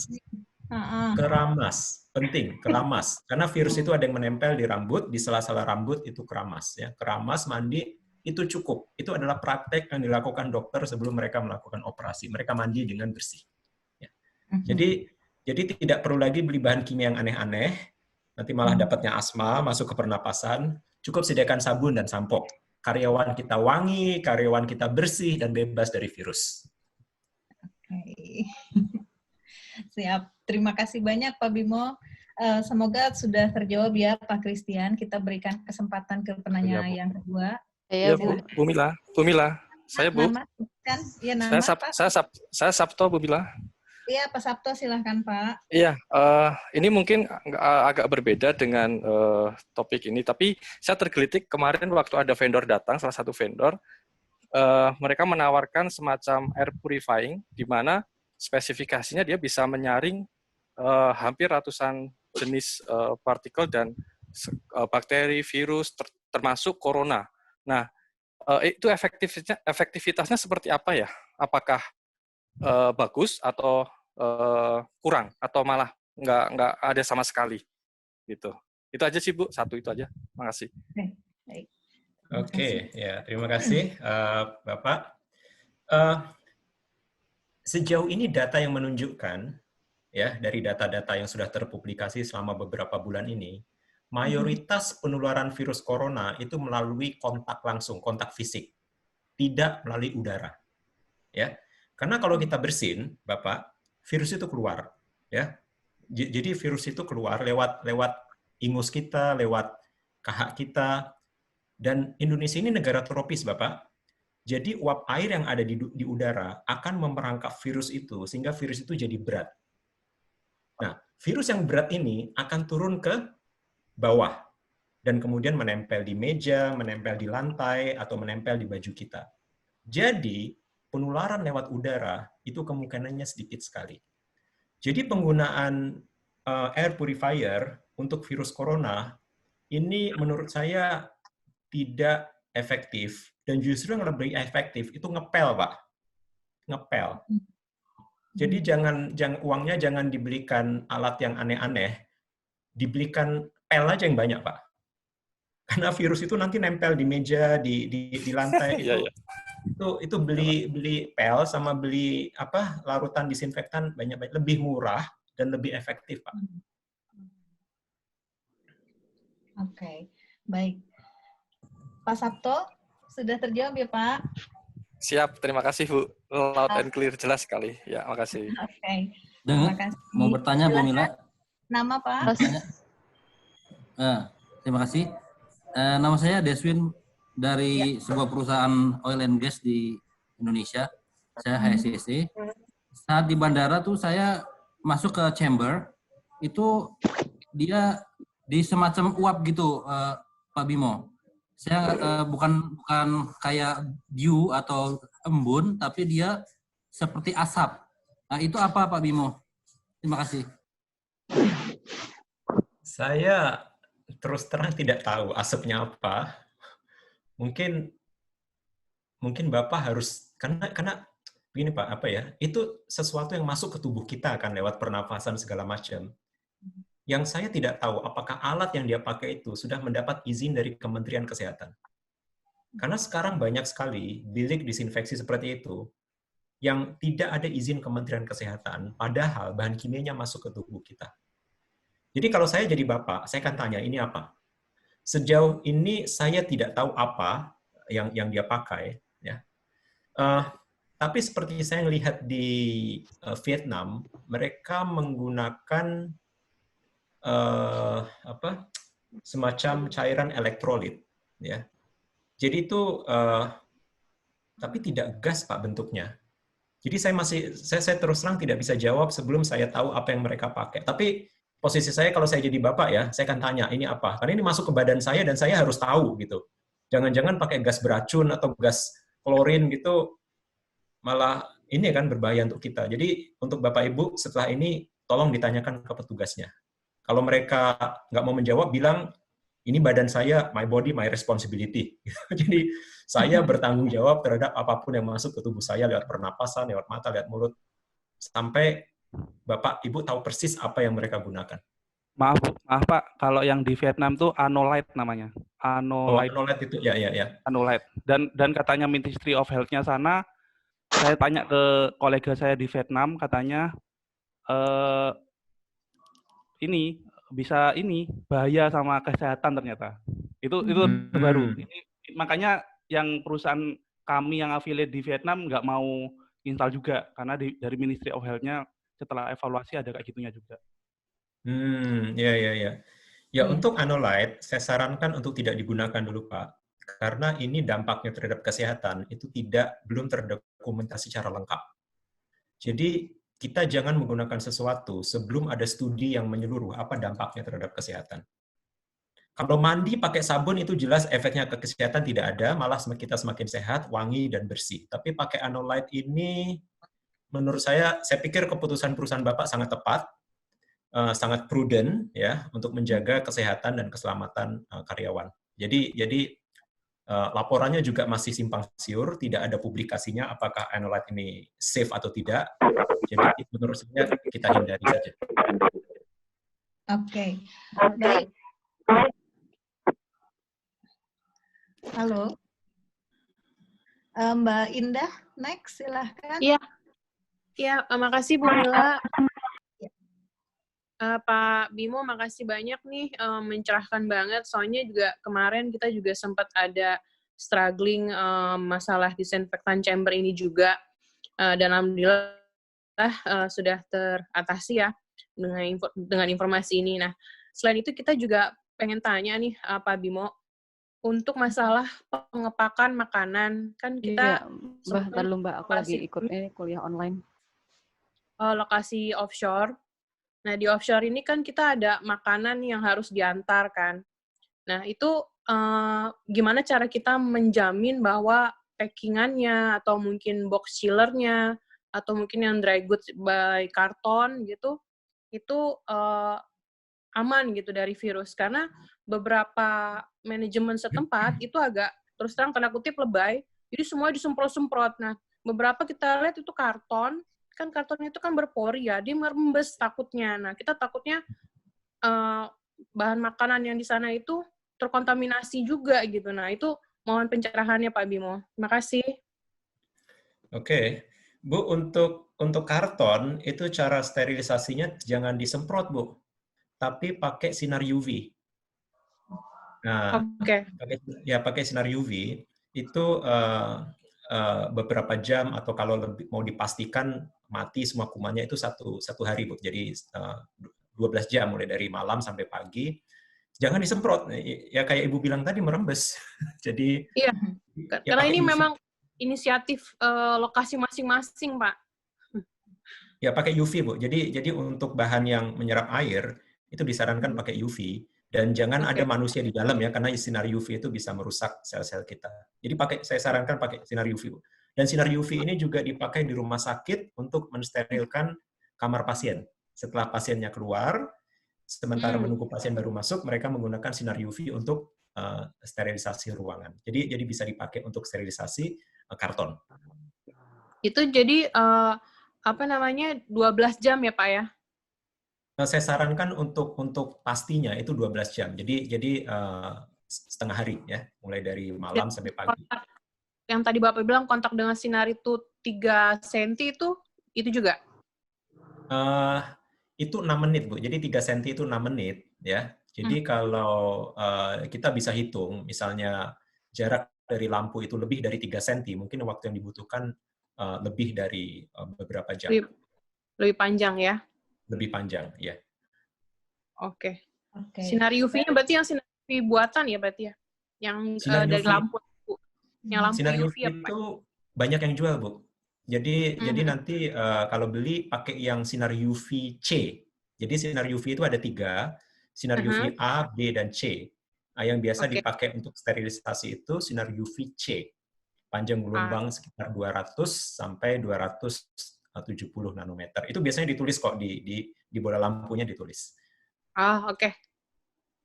Penting, keramas. Karena virus itu ada yang menempel di rambut, di sela-sela rambut itu keramas. Ya. Keramas, mandi, itu cukup. Itu adalah praktek yang dilakukan dokter sebelum mereka melakukan operasi. Mereka mandi dengan bersih. Ya. Jadi tidak perlu lagi beli bahan kimia yang aneh-aneh, nanti malah dapatnya asma, masuk ke pernapasan. Cukup sediakan sabun dan sampo. Karyawan kita wangi, karyawan kita bersih, dan bebas dari virus. Oke. Siap. Terima kasih banyak Pak Bimo. Semoga sudah terjawab ya Pak Christian. Kita berikan kesempatan ke penanya yang kedua. Ya, Bu Mila. Saya Bu. Kan? Ya, nama, saya Sabto Bu Mila. Iya, Pak Sabto silahkan Pak. Iya, ini mungkin agak berbeda dengan topik ini, tapi saya tergelitik kemarin waktu ada vendor datang, salah satu vendor, mereka menawarkan semacam air purifying, di mana spesifikasinya dia bisa menyaring hampir ratusan jenis partikel dan bakteri, virus, termasuk corona. Nah, itu efektivitasnya seperti apa ya? Apakah bagus atau kurang atau malah nggak ada sama sekali gitu. Itu aja sih Bu, satu itu aja. Makasih. Baik. Oke, ya terima kasih Bapak. Sejauh ini data yang menunjukkan ya dari data-data yang sudah terpublikasi selama beberapa bulan ini, mayoritas penularan virus corona itu melalui kontak langsung, kontak fisik, tidak melalui udara. Ya. Karena kalau kita bersin, Bapak, virus itu keluar, ya. Jadi virus itu keluar lewat ingus kita, lewat kahak kita, dan Indonesia ini negara tropis, Bapak. Jadi uap air yang ada di udara akan memerangkap virus itu sehingga virus itu jadi berat. Nah, virus yang berat ini akan turun ke bawah dan kemudian menempel di meja, menempel di lantai, atau menempel di baju kita. Jadi penularan lewat udara itu kemungkinannya sedikit sekali. Jadi penggunaan air purifier untuk virus corona ini menurut saya tidak efektif, dan justru yang lebih efektif itu ngepel, Pak. Ngepel. Jadi jangan uangnya jangan dibelikan alat yang aneh-aneh, dibelikan pel aja yang banyak, Pak. Karena virus itu nanti nempel di meja, di lantai itu beli pel sama beli larutan disinfektan banyak lebih murah dan lebih efektif, Pak. Oke, baik. Pak Sabto, sudah terjawab ya, Pak? Siap, terima kasih Bu. Loud and clear, jelas sekali. Ya, makasih. Oke. Terima kasih. Mau bertanya, Bu Mila? Nama, Pak? Terima kasih. Nama saya Deswin dari sebuah perusahaan oil and gas di Indonesia. Saya HSCC. Saat di bandara tuh saya masuk ke chamber, itu dia di semacam uap gitu, Pak Bimo. Saya bukan kayak dew atau embun, tapi dia seperti asap. Nah, itu apa, Pak Bimo? Terima kasih. Saya terus terang tidak tahu asapnya apa. Mungkin Bapak harus karena begini Pak, itu sesuatu yang masuk ke tubuh kita kan lewat pernafasan segala macam. Yang saya tidak tahu apakah alat yang dia pakai itu sudah mendapat izin dari Kementerian Kesehatan. Karena sekarang banyak sekali bilik disinfeksi seperti itu yang tidak ada izin Kementerian Kesehatan, padahal bahan kimianya masuk ke tubuh kita. Jadi kalau saya jadi Bapak, saya akan tanya, ini apa? Sejauh ini saya tidak tahu apa yang dia pakai. Ya. Tapi seperti saya melihat di Vietnam, mereka menggunakan semacam cairan elektrolit, ya. Jadi itu tapi tidak gas Pak bentuknya. Jadi saya terus terang tidak bisa jawab sebelum saya tahu apa yang mereka pakai. Tapi posisi saya kalau saya jadi Bapak ya, saya akan tanya ini apa? Karena ini masuk ke badan saya dan saya harus tahu gitu. Jangan-jangan pakai gas beracun atau gas klorin gitu, malah ini kan berbahaya untuk kita. Jadi untuk Bapak Ibu setelah ini tolong ditanyakan ke petugasnya. Kalau mereka nggak mau menjawab, bilang, ini badan saya, my body, my responsibility. Jadi saya bertanggung jawab terhadap apapun yang masuk ke tubuh saya lewat pernapasan, lewat mata, lewat mulut, sampai Bapak, Ibu tahu persis apa yang mereka gunakan. Maaf Pak, kalau yang di Vietnam tuh Anolite namanya. Anolite itu, ya. Anolite. Dan katanya Ministry of Health-nya sana, saya tanya ke kolega saya di Vietnam, katanya, ini bisa bahaya sama kesehatan ternyata. Itu terbaru. Makanya yang perusahaan kami yang affiliate di Vietnam nggak mau install juga karena dari Ministry of Health-nya setelah evaluasi ada kayak gitunya juga. Ya untuk Anolite saya sarankan untuk tidak digunakan dulu Pak, karena ini dampaknya terhadap kesehatan itu belum terdokumentasi secara lengkap. Jadi kita jangan menggunakan sesuatu sebelum ada studi yang menyeluruh apa dampaknya terhadap kesehatan. Kalau mandi pakai sabun itu jelas efeknya ke kesehatan tidak ada, malah kita semakin sehat, wangi, dan bersih. Tapi pakai Anolite ini, menurut saya pikir keputusan perusahaan Bapak sangat tepat, sangat prudent ya untuk menjaga kesehatan dan keselamatan karyawan. Jadi laporannya juga masih simpang siur, tidak ada publikasinya apakah Anolite ini safe atau tidak. Jadi menurut saya kita hindari saja. Oke, baik. Halo. Mbak Indah, next silahkan. Iya, makasih Bu Mila. Pak Bimo, makasih banyak nih, mencerahkan banget. Soalnya juga kemarin kita juga sempat ada struggling masalah disinfektan chamber ini juga. Dan alhamdulillah sudah teratasi ya dengan informasi ini. Nah, selain itu kita juga pengen tanya nih Pak Bimo, untuk masalah pengepakan makanan, kan kita... Mbak, ntar dulu Mbak, aku lagi ikut ini kuliah online. Lokasi offshore. Nah, di offshore ini kan kita ada makanan yang harus diantar kan. Nah, itu gimana cara kita menjamin bahwa packingannya, atau mungkin box chillernya, atau mungkin yang dry goods by karton gitu, itu aman gitu dari virus. Karena beberapa manajemen setempat itu agak, terus terang tanda kutip, lebay, jadi semua disemprot-semprot. Nah, beberapa kita lihat itu karton, kan kartonnya itu kan berpori ya, dia merembes takutnya. Nah, kita takutnya bahan makanan yang di sana itu terkontaminasi juga gitu. Nah, itu mohon pencerahannya Pak Bimo. Terima kasih. Oke. Bu, untuk karton, itu cara sterilisasinya jangan disemprot, Bu. Tapi pakai sinar UV. Nah, pakai sinar UV, itu beberapa jam, atau kalau mau dipastikan mati semua kumannya, itu satu hari, Bu. Jadi 12 jam, mulai dari malam sampai pagi. Jangan disemprot. Ya kayak Ibu bilang tadi, merembes. Jadi iya, ya karena ini UV. memang inisiatif lokasi masing-masing, Pak. Ya, pakai UV, Bu. Jadi untuk bahan yang menyerap air, itu disarankan pakai UV. Dan jangan ada manusia di dalam ya, karena sinar UV itu bisa merusak sel-sel kita. Jadi saya sarankan pakai sinar UV, Bu. Dan sinar UV ini juga dipakai di rumah sakit untuk mensterilkan kamar pasien. Setelah pasiennya keluar, sementara menunggu pasien baru masuk, mereka menggunakan sinar UV untuk sterilisasi ruangan. Jadi bisa dipakai untuk sterilisasi karton. Itu jadi 12 jam ya, Pak ya? Saya sarankan untuk pastinya itu 12 jam. Jadi setengah hari ya, mulai dari malam sampai pagi. Yang tadi Bapak bilang kontak dengan sinar itu 3 cm itu juga? Itu 6 menit, Bu. Jadi 3 cm itu 6 menit ya. Jadi kalau kita bisa hitung, misalnya jarak dari lampu itu lebih dari 3 cm, mungkin waktu yang dibutuhkan lebih dari beberapa jam. Lebih panjang ya? Lebih panjang, ya. Oke. Sinar UV-nya berarti yang sinar UV buatan ya berarti ya? Yang dari lampu. Yang lampu sinar UV ya, itu banyak yang jual, Bu. Jadi nanti kalau beli pakai yang sinar UV-C. Jadi sinar UV itu ada 3, sinar UV A, B, dan C. Yang biasa dipakai untuk sterilisasi itu sinar UV-C. Panjang gelombang sekitar 200 sampai 270 nanometer. Itu biasanya ditulis kok di bola lampunya ditulis. Oke.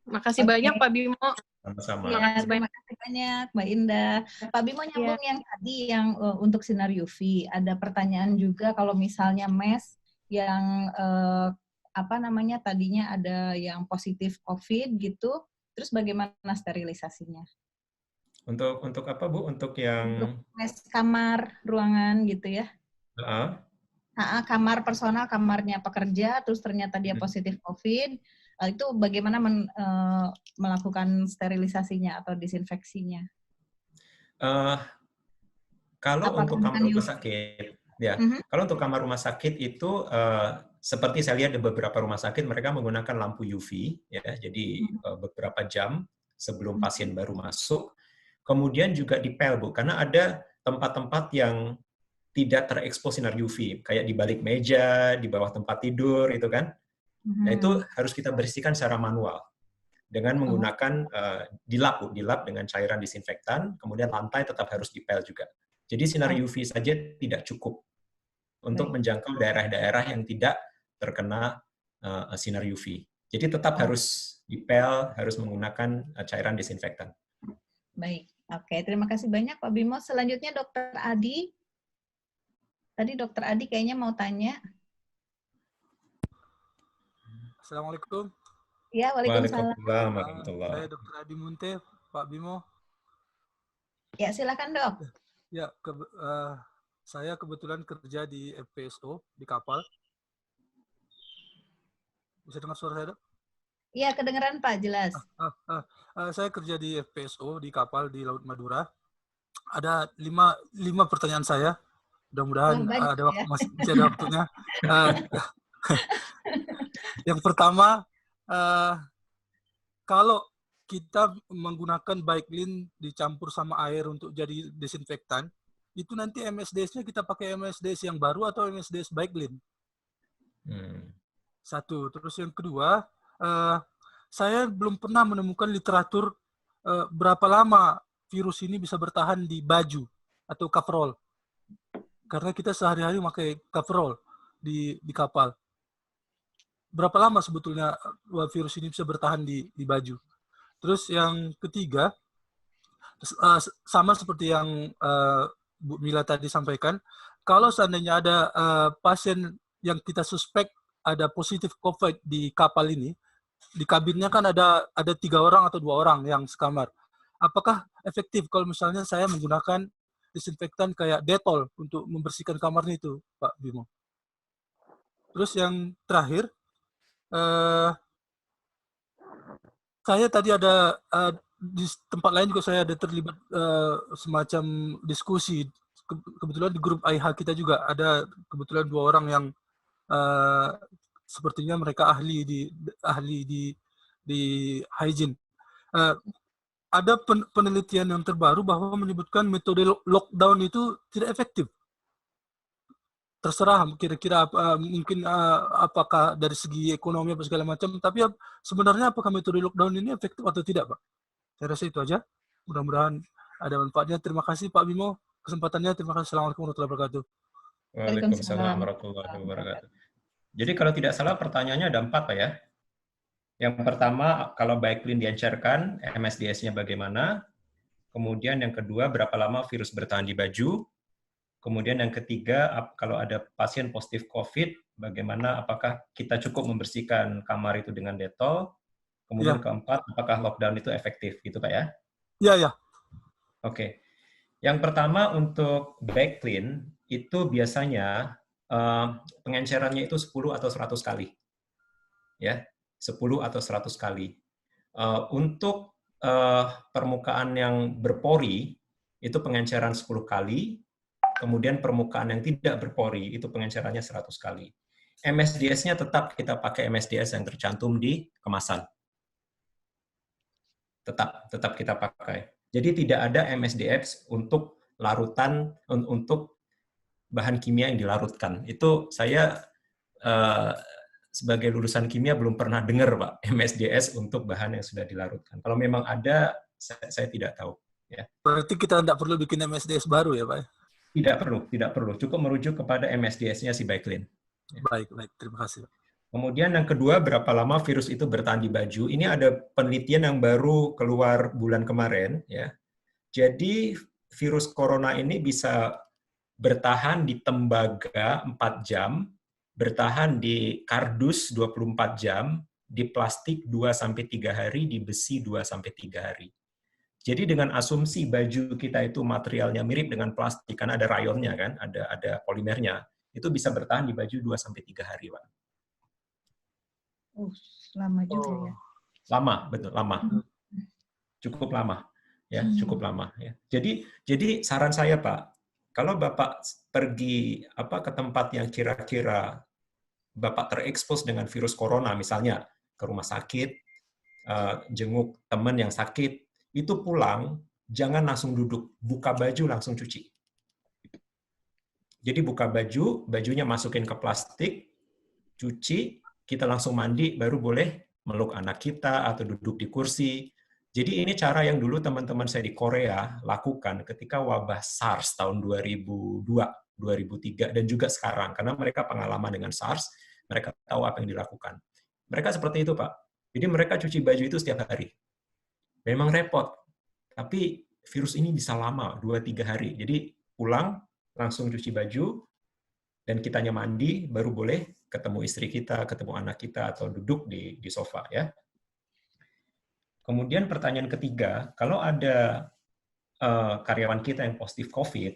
Makasih banyak Pak Bimo. Sama-sama. Ya, terima kasih banyak Mbak Indah. Pak Bimo nyambung yang tadi yang untuk sinar UV. Ada pertanyaan juga kalau misalnya mes yang tadinya ada yang positif COVID gitu, terus bagaimana sterilisasinya? Untuk apa, Bu? Untuk yang untuk mes kamar ruangan gitu ya? Kamar personal, kamarnya pekerja, terus ternyata dia positif COVID, itu bagaimana melakukan sterilisasinya atau disinfeksinya? Kalau untuk kamar rumah sakit, ya, kalau untuk kamar rumah sakit itu seperti saya lihat di beberapa rumah sakit mereka menggunakan lampu UV, ya, jadi beberapa jam sebelum pasien baru masuk. Kemudian juga dipel, Bu, karena ada tempat-tempat yang tidak terekspos sinar UV, kayak di balik meja, di bawah tempat tidur, itu kan. Nah, itu harus kita bersihkan secara manual dengan menggunakan dilap dengan cairan disinfektan, kemudian lantai tetap harus dipel juga. Jadi sinar UV saja tidak cukup untuk menjangkau daerah-daerah yang tidak terkena sinar UV. Jadi tetap harus dipel, harus menggunakan cairan disinfektan. Baik, oke. Terima kasih banyak Pak Bimo. Selanjutnya Dokter Adi. Tadi Dokter Adi kayaknya mau tanya. Assalamualaikum. Ya, waalaikumsalam. Waalaikumsalam warahmatullahi Saya Dr. Adi Munte, Pak Bimo. Ya, silakan dok. Ya, saya kebetulan kerja di FPSO di kapal. Bisa dengar suara saya, Dok? Iya, kedengeran Pak, jelas. Saya kerja di FPSO di kapal di Laut Madura. Ada lima pertanyaan saya. Mudah-mudahan ada waktu, masih ada waktunya. Yang pertama, kalau kita menggunakan Baiklin dicampur sama air untuk jadi desinfektan, itu nanti MSDS-nya kita pakai MSDS yang baru atau MSDS Baiklin? Satu. Terus yang kedua, saya belum pernah menemukan literatur berapa lama virus ini bisa bertahan di baju atau coverall. Karena kita sehari-hari pakai coverall di kapal. Berapa lama sebetulnya virus ini bisa bertahan di baju? Terus yang ketiga, sama seperti yang Bu Mila tadi sampaikan, kalau seandainya ada pasien yang kita suspek ada positif COVID di kapal ini, di kabinnya kan ada 3 orang atau 2 orang yang sekamar. Apakah efektif kalau misalnya saya menggunakan disinfektan kayak Dettol untuk membersihkan kamarnya itu, Pak Bimo? Terus yang terakhir, saya tadi ada di tempat lain juga saya ada terlibat semacam diskusi. Kebetulan di grup AIH kita juga ada kebetulan 2 orang yang sepertinya mereka ahli di hygiene. Ada penelitian yang terbaru bahwa menyebutkan metode lockdown itu tidak efektif. Terserah kira-kira mungkin apakah dari segi ekonomi apa segala macam, tapi sebenarnya apakah metode lockdown ini efektif atau tidak, Pak? Saya rasa itu aja. Mudah-mudahan ada manfaatnya. Terima kasih Pak Bimo kesempatannya. Terima kasih. Assalamualaikum warahmatullahi wabarakatuh. Waalaikumsalam warahmatullahi wabarakatuh. Jadi kalau tidak salah pertanyaannya ada 4, Pak ya. Yang pertama, kalau Baiklin diencerkan, MSDS-nya bagaimana? Kemudian yang kedua, berapa lama virus bertahan di baju? Kemudian yang ketiga, kalau ada pasien positif COVID, bagaimana, apakah kita cukup membersihkan kamar itu dengan Dettol? Kemudian keempat, apakah lockdown itu efektif? Gitu Pak ya? Iya. Oke. Yang pertama untuk Baiklin, itu biasanya pengencerannya itu 10 atau 100 kali. Ya, 10 atau 100 kali. Untuk permukaan yang berpori, itu pengenceran 10 kali, kemudian permukaan yang tidak berpori, itu pengencerannya 100 kali. MSDS-nya tetap kita pakai MSDS yang tercantum di kemasan. Tetap kita pakai. Jadi tidak ada MSDS untuk larutan, untuk bahan kimia yang dilarutkan. Itu saya sebagai lulusan kimia belum pernah dengar, Pak, MSDS untuk bahan yang sudah dilarutkan. Kalau memang ada, saya tidak tahu. Ya. Berarti kita tidak perlu bikin MSDS baru ya, Pak? Tidak perlu. Cukup merujuk kepada MSDS-nya si Baiklin. Ya. Baik. Terima kasih. Kemudian yang kedua, berapa lama virus itu bertahan di baju. Ini ada penelitian yang baru keluar bulan kemarin. Ya. Jadi virus corona ini bisa bertahan di tembaga 4 jam, bertahan di kardus 24 jam, di plastik 2-3 hari, di besi 2-3 hari. Jadi dengan asumsi baju kita itu materialnya mirip dengan plastik, karena ada rayonnya kan, ada polimernya, itu bisa bertahan di baju 2-3 hari, Pak. Lama juga ya. Lama, betul, lama. Cukup lama. Ya, cukup lama ya. Jadi saran saya, Pak, kalau Bapak pergi ke tempat yang kira-kira Bapak terekspos dengan virus corona, misalnya ke rumah sakit, jenguk teman yang sakit, itu pulang, jangan langsung duduk, buka baju, langsung cuci. Jadi buka baju, bajunya masukin ke plastik, cuci, kita langsung mandi, baru boleh meluk anak kita atau duduk di kursi. Jadi ini cara yang dulu teman-teman saya di Korea lakukan ketika wabah SARS tahun 2002, 2003, dan juga sekarang. Karena mereka pengalaman dengan SARS, mereka tahu apa yang dilakukan. Mereka seperti itu, Pak. Jadi mereka cuci baju itu setiap hari. Memang repot, tapi virus ini bisa lama, 2-3 hari. Jadi pulang, langsung cuci baju, dan kitanya mandi, baru boleh ketemu istri kita, ketemu anak kita, atau duduk di sofa. Ya. Kemudian pertanyaan ketiga, kalau ada karyawan kita yang positif COVID,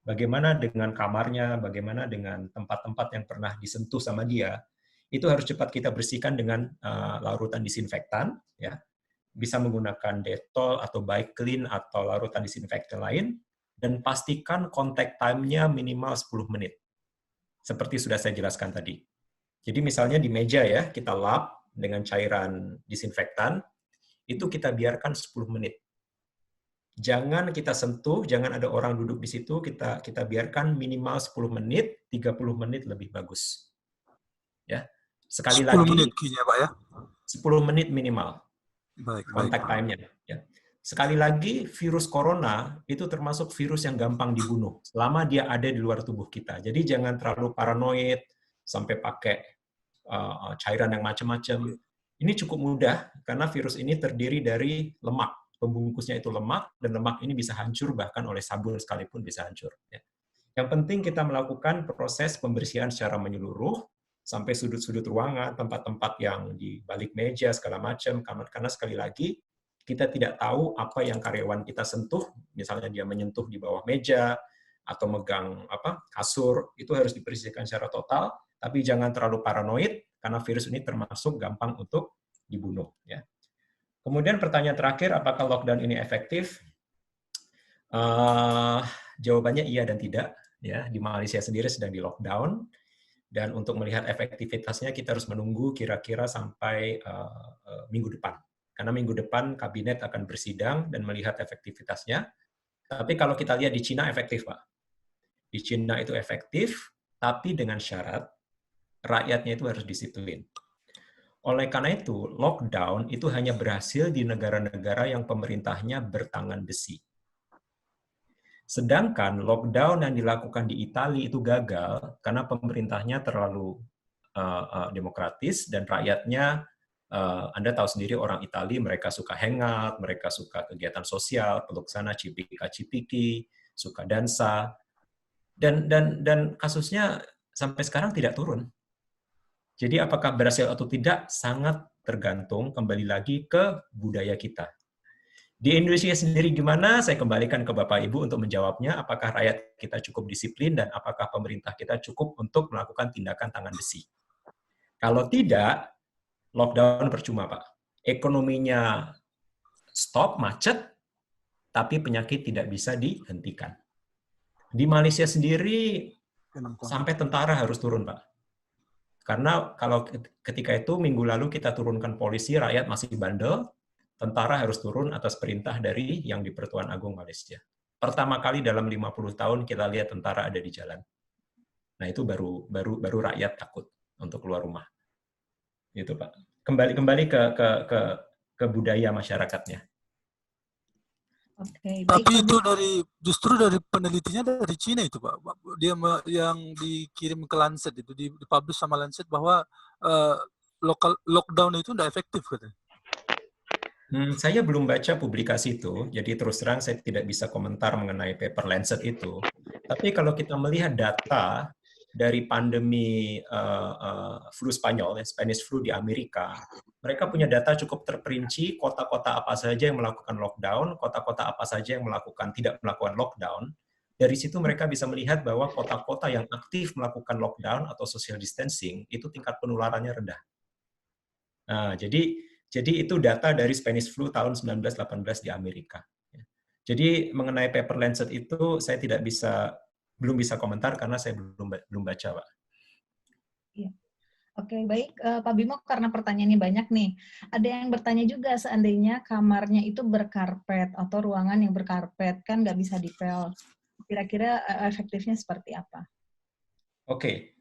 bagaimana dengan kamarnya, bagaimana dengan tempat-tempat yang pernah disentuh sama dia, itu harus cepat kita bersihkan dengan larutan disinfektan, ya. Bisa menggunakan Dettol atau Biclean atau larutan disinfektan lain, dan pastikan contact time-nya minimal 10 menit. Seperti sudah saya jelaskan tadi. Jadi misalnya di meja ya, kita lap dengan cairan disinfektan, itu kita biarkan 10 menit. Jangan kita sentuh, jangan ada orang duduk di situ, kita biarkan minimal 10 menit, 30 menit lebih bagus. Ya. Sekali 10 lagi, menit kayaknya, Pak ya. 10 menit minimal. Baik, Contact time-nya. Ya. Sekali lagi, virus corona itu termasuk virus yang gampang dibunuh selama dia ada di luar tubuh kita. Jadi jangan terlalu paranoid sampai pakai cairan yang macam-macam. Ini cukup mudah karena virus ini terdiri dari lemak. Pembungkusnya itu lemak, dan lemak ini bisa hancur bahkan oleh sabun sekalipun bisa hancur. Ya. Yang penting kita melakukan proses pembersihan secara menyeluruh sampai sudut-sudut ruangan, tempat-tempat yang di balik meja, segala macam, karena sekali lagi, kita tidak tahu apa yang karyawan kita sentuh, misalnya dia menyentuh di bawah meja, atau megang kasur, itu harus dibersihkan secara total, tapi jangan terlalu paranoid, karena virus ini termasuk gampang untuk dibunuh. Ya. Kemudian pertanyaan terakhir, apakah lockdown ini efektif? Jawabannya iya dan tidak. Ya, di Malaysia sendiri sedang di lockdown, dan untuk melihat efektivitasnya kita harus menunggu kira-kira sampai minggu depan. Karena minggu depan kabinet akan bersidang dan melihat efektivitasnya. Tapi kalau kita lihat di Cina efektif, Pak. Di Cina itu efektif, tapi dengan syarat rakyatnya itu harus disiplin. Oleh karena itu, lockdown itu hanya berhasil di negara-negara yang pemerintahnya bertangan besi. Sedangkan lockdown yang dilakukan di Italia itu gagal karena pemerintahnya terlalu demokratis dan rakyatnya, Anda tahu sendiri orang Italia, mereka suka hangout, mereka suka kegiatan sosial, peluk sana, cipika-cipiki, suka dansa, dan kasusnya sampai sekarang tidak turun. Jadi apakah berhasil atau tidak sangat tergantung kembali lagi ke budaya kita. Di Indonesia sendiri gimana? Saya kembalikan ke Bapak Ibu untuk menjawabnya. Apakah rakyat kita cukup disiplin dan apakah pemerintah kita cukup untuk melakukan tindakan tangan besi? Kalau tidak, lockdown percuma, Pak. Ekonominya stop, macet, tapi penyakit tidak bisa dihentikan. Di Malaysia sendiri, sampai tentara harus turun, Pak. Karena kalau ketika itu, minggu lalu kita turunkan polisi, rakyat masih bandel, tentara harus turun atas perintah dari yang di Pertuan Agung Malaysia. Pertama kali dalam 50 tahun kita lihat tentara ada di jalan. Nah, itu baru rakyat takut untuk keluar rumah. Itu, Pak. Kembali ke budaya masyarakatnya. Oke, baik, Tapi Pak itu Bimo. justru dari penelitinya dari Cina itu, Pak. Dia yang dikirim ke Lancet itu, dipublish sama Lancet bahwa lockdown itu tidak efektif katanya. Saya belum baca publikasi itu, jadi terus terang saya tidak bisa komentar mengenai paper Lancet itu. Tapi kalau kita melihat data dari pandemi flu Spanyol, Spanish flu di Amerika, mereka punya data cukup terperinci kota-kota apa saja yang melakukan lockdown, kota-kota apa saja yang tidak melakukan lockdown. Dari situ mereka bisa melihat bahwa kota-kota yang aktif melakukan lockdown atau social distancing, itu tingkat penularannya rendah. Nah, jadi itu data dari Spanish flu tahun 1918 di Amerika. Jadi mengenai paper Lancet itu saya belum bisa komentar karena saya belum baca, Pak. Iya. Oke, baik Pak Bimo, karena pertanyaannya banyak nih. Ada yang bertanya juga, seandainya kamarnya itu berkarpet atau ruangan yang berkarpet, kan nggak bisa dipel. Kira-kira efektifnya seperti apa? Oke.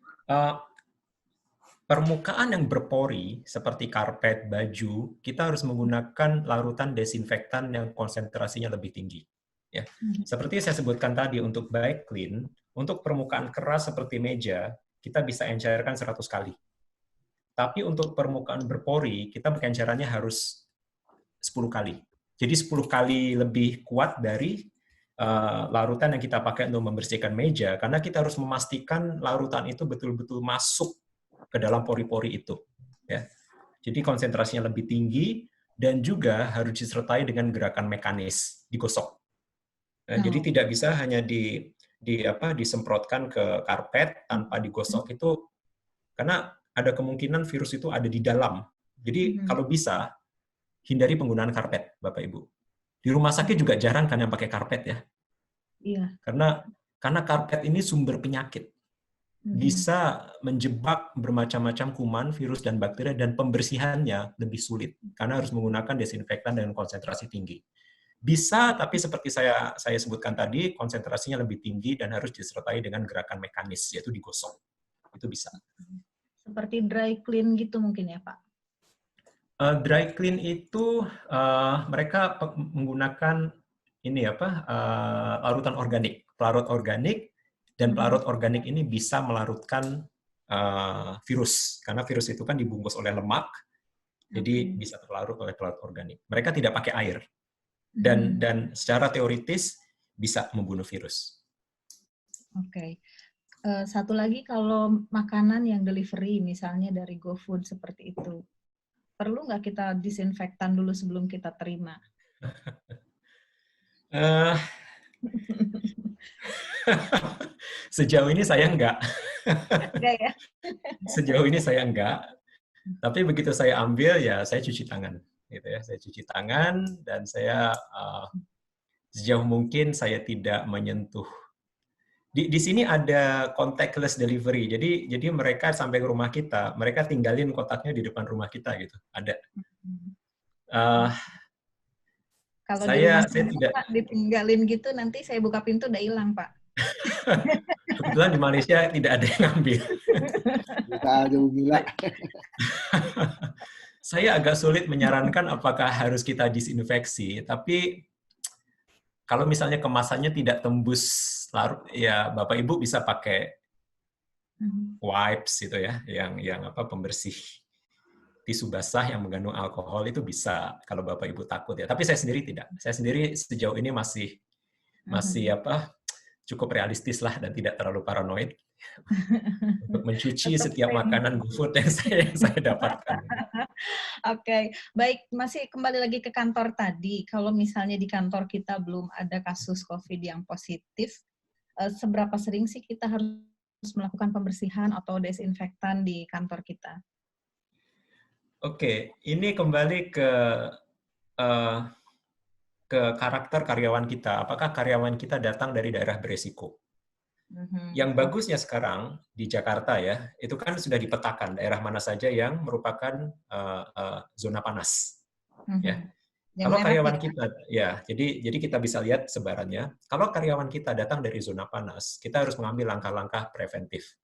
Permukaan yang berpori seperti karpet, baju, kita harus menggunakan larutan desinfektan yang konsentrasinya lebih tinggi. Ya. Seperti saya sebutkan tadi, untuk Biclean, untuk permukaan keras seperti meja, kita bisa encerkan 100 kali. Tapi untuk permukaan berpori, kita encerannya harus 10 kali. Jadi 10 kali lebih kuat dari larutan yang kita pakai untuk membersihkan meja, karena kita harus memastikan larutan itu betul-betul masuk ke dalam pori-pori itu. Ya. Jadi konsentrasinya lebih tinggi, dan juga harus disertai dengan gerakan mekanis, digosok. Nah, jadi tidak bisa hanya disemprotkan ke karpet tanpa digosok itu, karena ada kemungkinan virus itu ada di dalam. Jadi kalau bisa hindari penggunaan karpet, Bapak Ibu. Di rumah sakit juga jarang kan yang pakai karpet ya. Iya. Karena karpet ini sumber penyakit. Bisa menjebak bermacam-macam kuman, virus, dan bakteri, dan pembersihannya lebih sulit karena harus menggunakan desinfektan dengan konsentrasi tinggi. Bisa, tapi seperti saya sebutkan tadi, konsentrasinya lebih tinggi dan harus disertai dengan gerakan mekanis, yaitu digosok. Itu bisa. Seperti dry clean gitu mungkin ya, Pak? Dry clean itu mereka menggunakan larutan organik, pelarut organik, dan pelarut organik ini bisa melarutkan virus, karena virus itu kan dibungkus oleh lemak, jadi bisa terlarut oleh pelarut organik. Mereka tidak pakai air, dan secara teoritis bisa membunuh virus. Oke. Satu lagi, kalau makanan yang delivery, misalnya dari GoFood seperti itu, perlu nggak kita disinfektan dulu sebelum kita terima? Sejauh ini saya enggak. Enggak ya? Sejauh ini saya enggak. Tapi begitu saya ambil, ya saya cuci tangan. Gitu ya. Saya cuci tangan, dan saya sejauh mungkin saya tidak menyentuh. Di sini ada contactless delivery. Jadi mereka sampai ke rumah kita, mereka tinggalin kotaknya di depan rumah kita gitu. Ada. Kalau saya tidak, Pak, ditinggalin gitu, nanti saya buka pintu udah hilang, Pak. Kebetulan di Malaysia tidak ada yang ngambil. Gila. Saya agak sulit menyarankan apakah harus kita disinfeksi, tapi kalau misalnya kemasannya tidak tembus larut, ya Bapak Ibu bisa pakai wipes itu ya, yang pembersih tisu basah yang mengandung alkohol, itu bisa kalau Bapak Ibu takut ya. Tapi saya sendiri tidak. Saya sendiri sejauh ini masih cukup realistis lah dan tidak terlalu paranoid untuk mencuci setiap makanan GoFood yang saya dapatkan. Oke, baik. Masih kembali lagi ke kantor tadi. Kalau misalnya di kantor kita belum ada kasus COVID yang positif, seberapa sering sih kita harus melakukan pembersihan atau desinfektan di kantor kita? Oke, ini kembali ke karakter karyawan kita. Apakah karyawan kita datang dari daerah beresiko? Yang bagusnya sekarang di Jakarta ya, itu kan sudah dipetakan daerah mana saja yang merupakan zona panas. Ya. Kalau karyawan kita, ya, jadi kita bisa lihat sebarannya. Kalau karyawan kita datang dari zona panas, kita harus mengambil langkah-langkah preventif.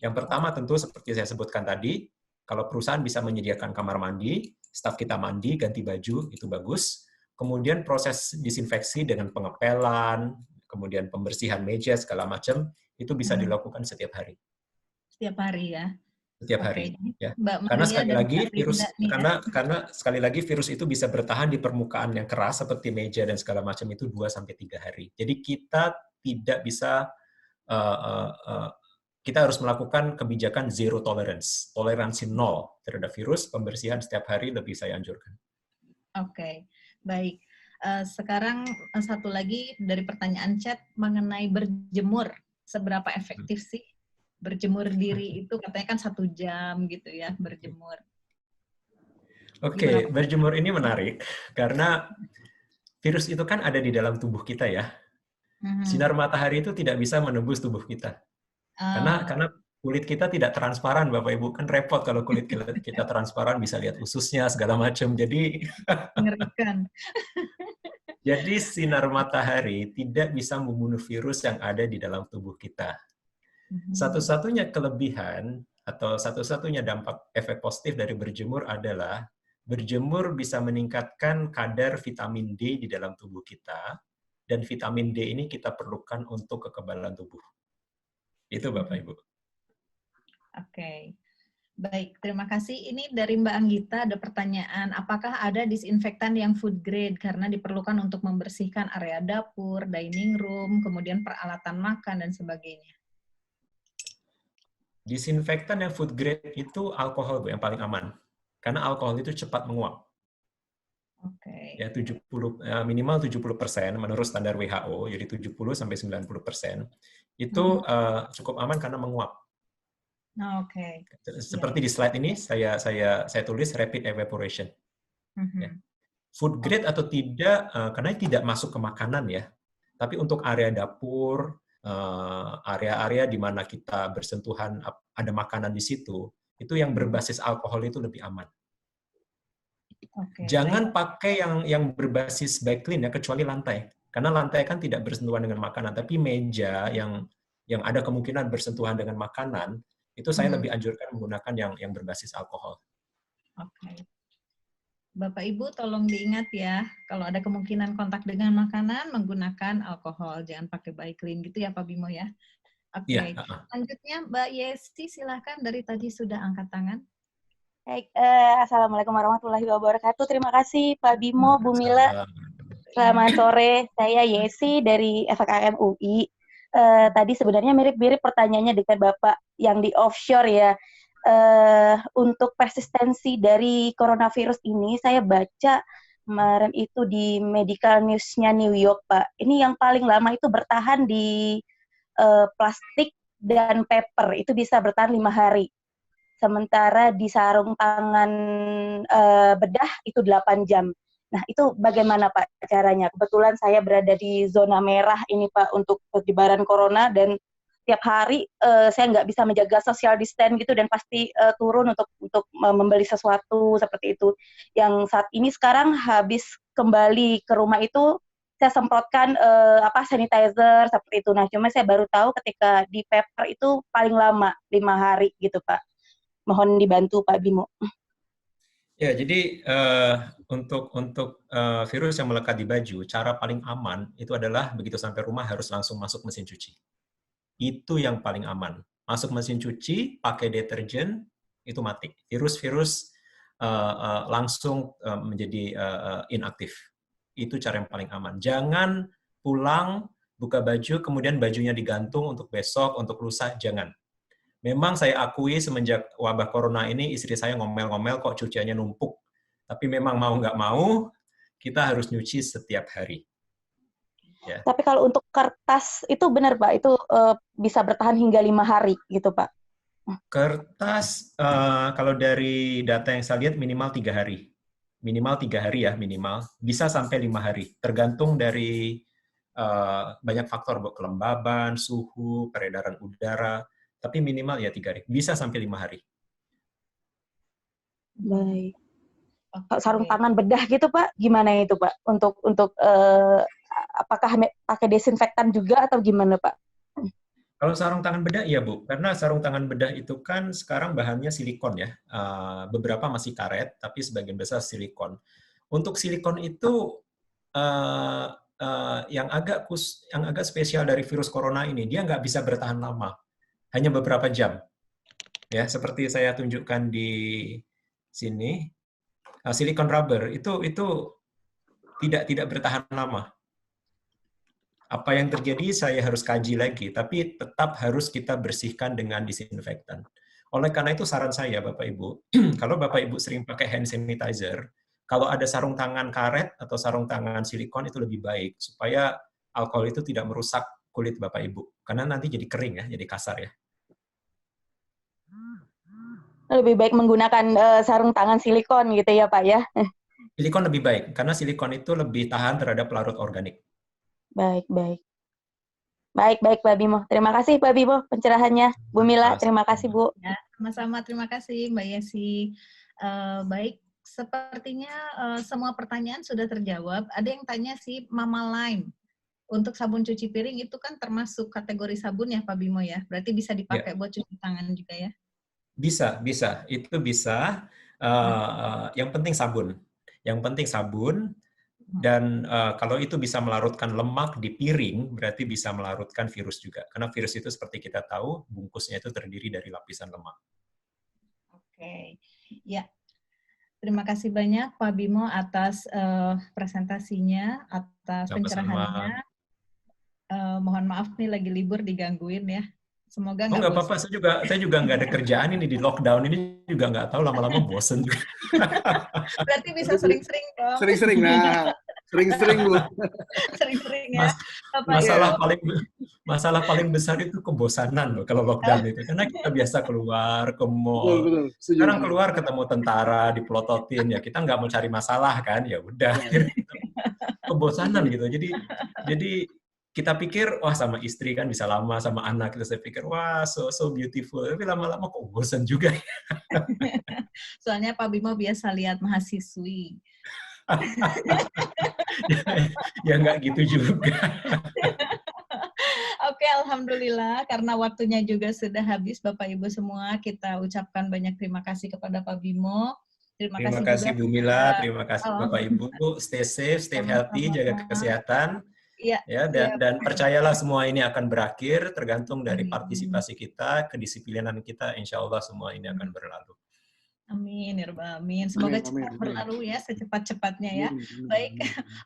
Yang pertama tentu seperti saya sebutkan tadi, kalau perusahaan bisa menyediakan kamar mandi, staf kita mandi, ganti baju, itu bagus. Kemudian proses disinfeksi dengan pengepelan, kemudian pembersihan meja, segala macam, itu bisa dilakukan setiap hari. Setiap hari ya? Setiap hari. Ya. Karena sekali lagi virus itu bisa bertahan di permukaan yang keras, seperti meja dan segala macam itu 2-3 hari. Jadi kita tidak bisa kita harus melakukan kebijakan zero tolerance, toleransi 0 terhadap virus. Pembersihan setiap hari lebih saya anjurkan. Oke, baik. Sekarang satu lagi dari pertanyaan chat mengenai berjemur. Seberapa efektif sih berjemur diri itu? Katanya kan 1 jam gitu ya berjemur. Oke, berjemur ini menarik karena virus itu kan ada di dalam tubuh kita ya. Sinar matahari itu tidak bisa menembus tubuh kita. Karena kulit kita tidak transparan, Bapak Ibu. Kan repot kalau kulit kita transparan, bisa lihat ususnya, segala macam. Jadi mengerikan. Jadi sinar matahari tidak bisa membunuh virus yang ada di dalam tubuh kita. Satu-satunya kelebihan atau satu-satunya dampak efek positif dari berjemur adalah berjemur bisa meningkatkan kadar vitamin D di dalam tubuh kita, dan vitamin D ini kita perlukan untuk kekebalan tubuh. Itu Bapak Ibu. Oke. Baik, terima kasih. Ini dari Mbak Anggita ada pertanyaan, apakah ada disinfektan yang food grade karena diperlukan untuk membersihkan area dapur, dining room, kemudian peralatan makan, dan sebagainya? Disinfektan yang food grade itu alkohol, Bu, yang paling aman. Karena alkohol itu cepat menguap. Oke. Ya, minimal 70% menurut standar WHO, jadi 70-90%. Itu cukup aman karena menguap. Oke. Seperti di slide ini saya tulis rapid evaporation. Ya. Food grade atau tidak, karena tidak masuk ke makanan ya. Tapi untuk area dapur, area-area di mana kita bersentuhan ada makanan di situ, itu yang berbasis alkohol itu lebih aman. Oke, Jangan pakai yang berbasis backclean ya, kecuali lantai. Karena lantai kan tidak bersentuhan dengan makanan, tapi meja yang ada kemungkinan bersentuhan dengan makanan, itu saya lebih anjurkan menggunakan yang berbasis alkohol. Oke. Bapak Ibu tolong diingat ya, kalau ada kemungkinan kontak dengan makanan, menggunakan alkohol. Jangan pakai backclean gitu ya Pak Bimo ya. Oke. Iya, Selanjutnya Mbak Yesti, silakan, dari tadi sudah angkat tangan. Baik, Assalamualaikum warahmatullahi wabarakatuh. Terima kasih Pak Bimo, Bu Mila. Selamat sore, saya Yesi dari FKM UI. Tadi sebenarnya mirip-mirip pertanyaannya dengan Bapak yang di offshore ya. Untuk persistensi dari coronavirus ini, saya baca kemarin itu di medical news-nya New York, Pak. Ini yang paling lama itu bertahan di plastik dan paper, itu bisa bertahan 5 hari. Sementara di sarung tangan bedah itu 8 jam. Nah, itu bagaimana Pak caranya? Kebetulan saya berada di zona merah ini Pak untuk penyebaran corona, dan tiap hari saya nggak bisa menjaga social distance gitu, dan pasti turun untuk membeli sesuatu seperti itu. Yang saat ini sekarang habis kembali ke rumah itu saya semprotkan sanitizer seperti itu. Nah, cuma saya baru tahu ketika di paper itu paling lama 5 hari gitu Pak. Mohon dibantu Pak Bimo. Ya, jadi untuk virus yang melekat di baju, cara paling aman itu adalah begitu sampai rumah harus langsung masuk mesin cuci. Itu yang paling aman. Masuk mesin cuci, pakai deterjen, itu mati. Virus-virus langsung menjadi inaktif. Itu cara yang paling aman. Jangan pulang, buka baju, kemudian bajunya digantung untuk besok, untuk lusa, jangan. Memang saya akui semenjak wabah corona ini istri saya ngomel-ngomel kok cuciannya numpuk. Tapi memang mau nggak mau, kita harus nyuci setiap hari. Ya. Tapi kalau untuk kertas itu benar Pak, itu bisa bertahan hingga 5 hari gitu Pak? Kertas, kalau dari data yang saya lihat minimal 3 hari. Minimal 3 hari ya, minimal. Bisa sampai 5 hari. Tergantung dari banyak faktor, kelembaban, suhu, peredaran udara. Tapi minimal ya 3 hari. Bisa sampai 5 hari. Baik. Sarung tangan bedah gitu Pak, gimana itu Pak? Untuk apakah pakai desinfektan juga atau gimana Pak? Kalau sarung tangan bedah, iya Bu. Karena sarung tangan bedah itu kan sekarang bahannya silikon ya. Beberapa masih karet, tapi sebagian besar silikon. Untuk silikon itu yang agak spesial dari virus corona ini, dia nggak bisa bertahan lama. Hanya beberapa jam. Ya, seperti saya tunjukkan di sini, silikon rubber itu tidak bertahan lama. Apa yang terjadi saya harus kaji lagi, tapi tetap harus kita bersihkan dengan disinfektan. Oleh karena itu saran saya Bapak Ibu, kalau Bapak Ibu sering pakai hand sanitizer, kalau ada sarung tangan karet atau sarung tangan silikon itu lebih baik supaya alkohol itu tidak merusak kulit Bapak Ibu, karena nanti jadi kering ya, jadi kasar ya. Lebih baik menggunakan sarung tangan silikon gitu ya Pak ya? Silikon lebih baik, karena silikon itu lebih tahan terhadap larut organik. Baik. Baik Pak Bimo. Terima kasih Pak Bimo pencerahannya. Bu Mila, terima kasih Bu. Ya, sama-sama, terima kasih Mbak Yesi. Baik, sepertinya semua pertanyaan sudah terjawab. Ada yang tanya si Mama Lime. Untuk sabun cuci piring itu kan termasuk kategori sabun ya Pak Bimo ya? Berarti bisa dipakai buat cuci tangan juga ya? Bisa. Itu bisa. Yang penting sabun. Dan kalau itu bisa melarutkan lemak di piring, berarti bisa melarutkan virus juga. Karena virus itu seperti kita tahu, bungkusnya itu terdiri dari lapisan lemak. Oke. Ya. Terima kasih banyak Pak Bimo atas presentasinya, atas pencerahannya. Mohon maaf nih lagi libur digangguin ya. Semoga Oh, nggak nggak apa-apa, saya juga nggak ada kerjaan ini di lockdown ini juga nggak tahu lama-lama bosen juga. Berarti bisa sering-sering dong. Sering-sering, nah. Sering-sering, Bu. Sering-sering ya. Masalah paling besar itu kebosanan loh kalau lockdown itu. Karena kita biasa keluar ke mall. Betul. Sekarang keluar ketemu tentara, dipelototin, ya kita nggak mau cari masalah kan, ya udah. Kebosanan gitu. Jadi kita pikir, wah sama istri kan bisa lama, sama anak kita saya pikir, wah so beautiful. Tapi lama-lama kok bosan juga. Soalnya Pak Bimo biasa lihat mahasiswi. Ya nggak gitu juga. Oke, alhamdulillah karena waktunya juga sudah habis Bapak Ibu semua, kita ucapkan banyak terima kasih kepada Pak Bimo. Terima kasih juga Bu Mila, terima kasih Bapak Ibu. Stay safe, stay healthy, jaga kesehatan. Ya, dan percayalah semua ini akan berakhir, tergantung dari partisipasi kita, kedisiplinan kita, insya Allah semua ini akan berlalu. Amin, ya Rabbal Alamin. Semoga cepat berlalu ya, secepat-cepatnya ya. Baik,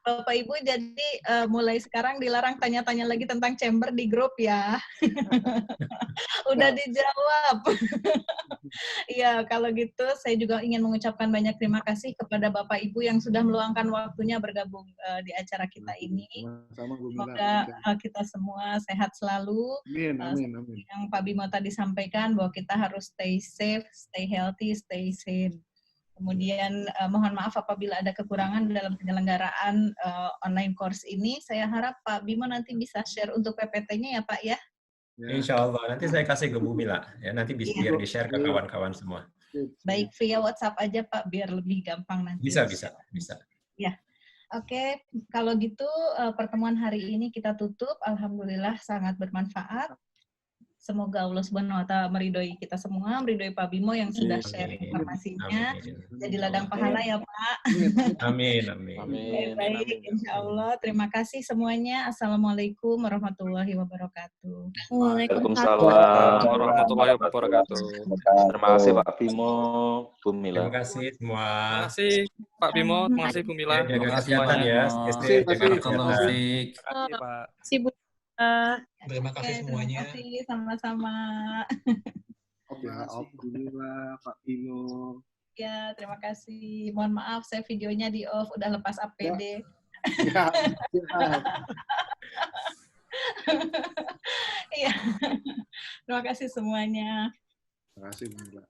Bapak Ibu, jadi mulai sekarang dilarang tanya-tanya lagi tentang chamber di grup ya. Udah dijawab. Iya, kalau gitu saya juga ingin mengucapkan banyak terima kasih kepada Bapak Ibu yang sudah meluangkan waktunya bergabung di acara kita ini. Semoga kita semua sehat selalu. Amin. Yang Pak Bimo tadi sampaikan bahwa kita harus stay safe, stay healthy, stay sane. Kemudian mohon maaf apabila ada kekurangan dalam penyelenggaraan online course ini. Saya harap Pak Bimo nanti bisa share untuk PPT-nya ya Pak ya. Insya Allah, nanti saya kasih ke Bu Mila, ya nanti biar di-share ke kawan-kawan semua. Baik, via WhatsApp aja Pak, biar lebih gampang nanti. Bisa. Ya, oke. Kalau gitu pertemuan hari ini kita tutup. Alhamdulillah sangat bermanfaat. Semoga Allah Subhanahu wa Ta'ala meridhoi kita semua, meridhoi Pak Bimo yang sudah share informasinya. Jadi ladang pahala ya Pak. Amin. Baik, insya Allah. Terima kasih semuanya. Assalamualaikum warahmatullahi wabarakatuh. Waalaikumsalam warahmatullahi wabarakatuh. Terima kasih Pak Bimo, Bu Mila. Terima kasih semua. Terima kasih Pak Bimo, terima kasih Bu Mila. Jaga kesehatan ya. Terima kasih Pak. Terima kasih semuanya. Terima kasih sama-sama. Alhamdulillah Pak Bimo. Ya, terima kasih. Mohon maaf saya videonya di off, udah lepas APD. Iya. Terima kasih semuanya. Terima kasih Bu Mila.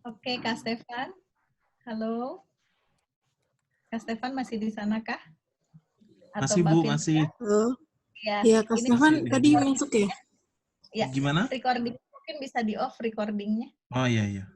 Oke, Kak Stefan. Halo. Kak Stefan masih di sana kah? Masih Bu, masih. Ya, Kak Stefan tadi masuk ya? Ya. Gimana? Recording mungkin bisa di off recordingnya. Oh iya.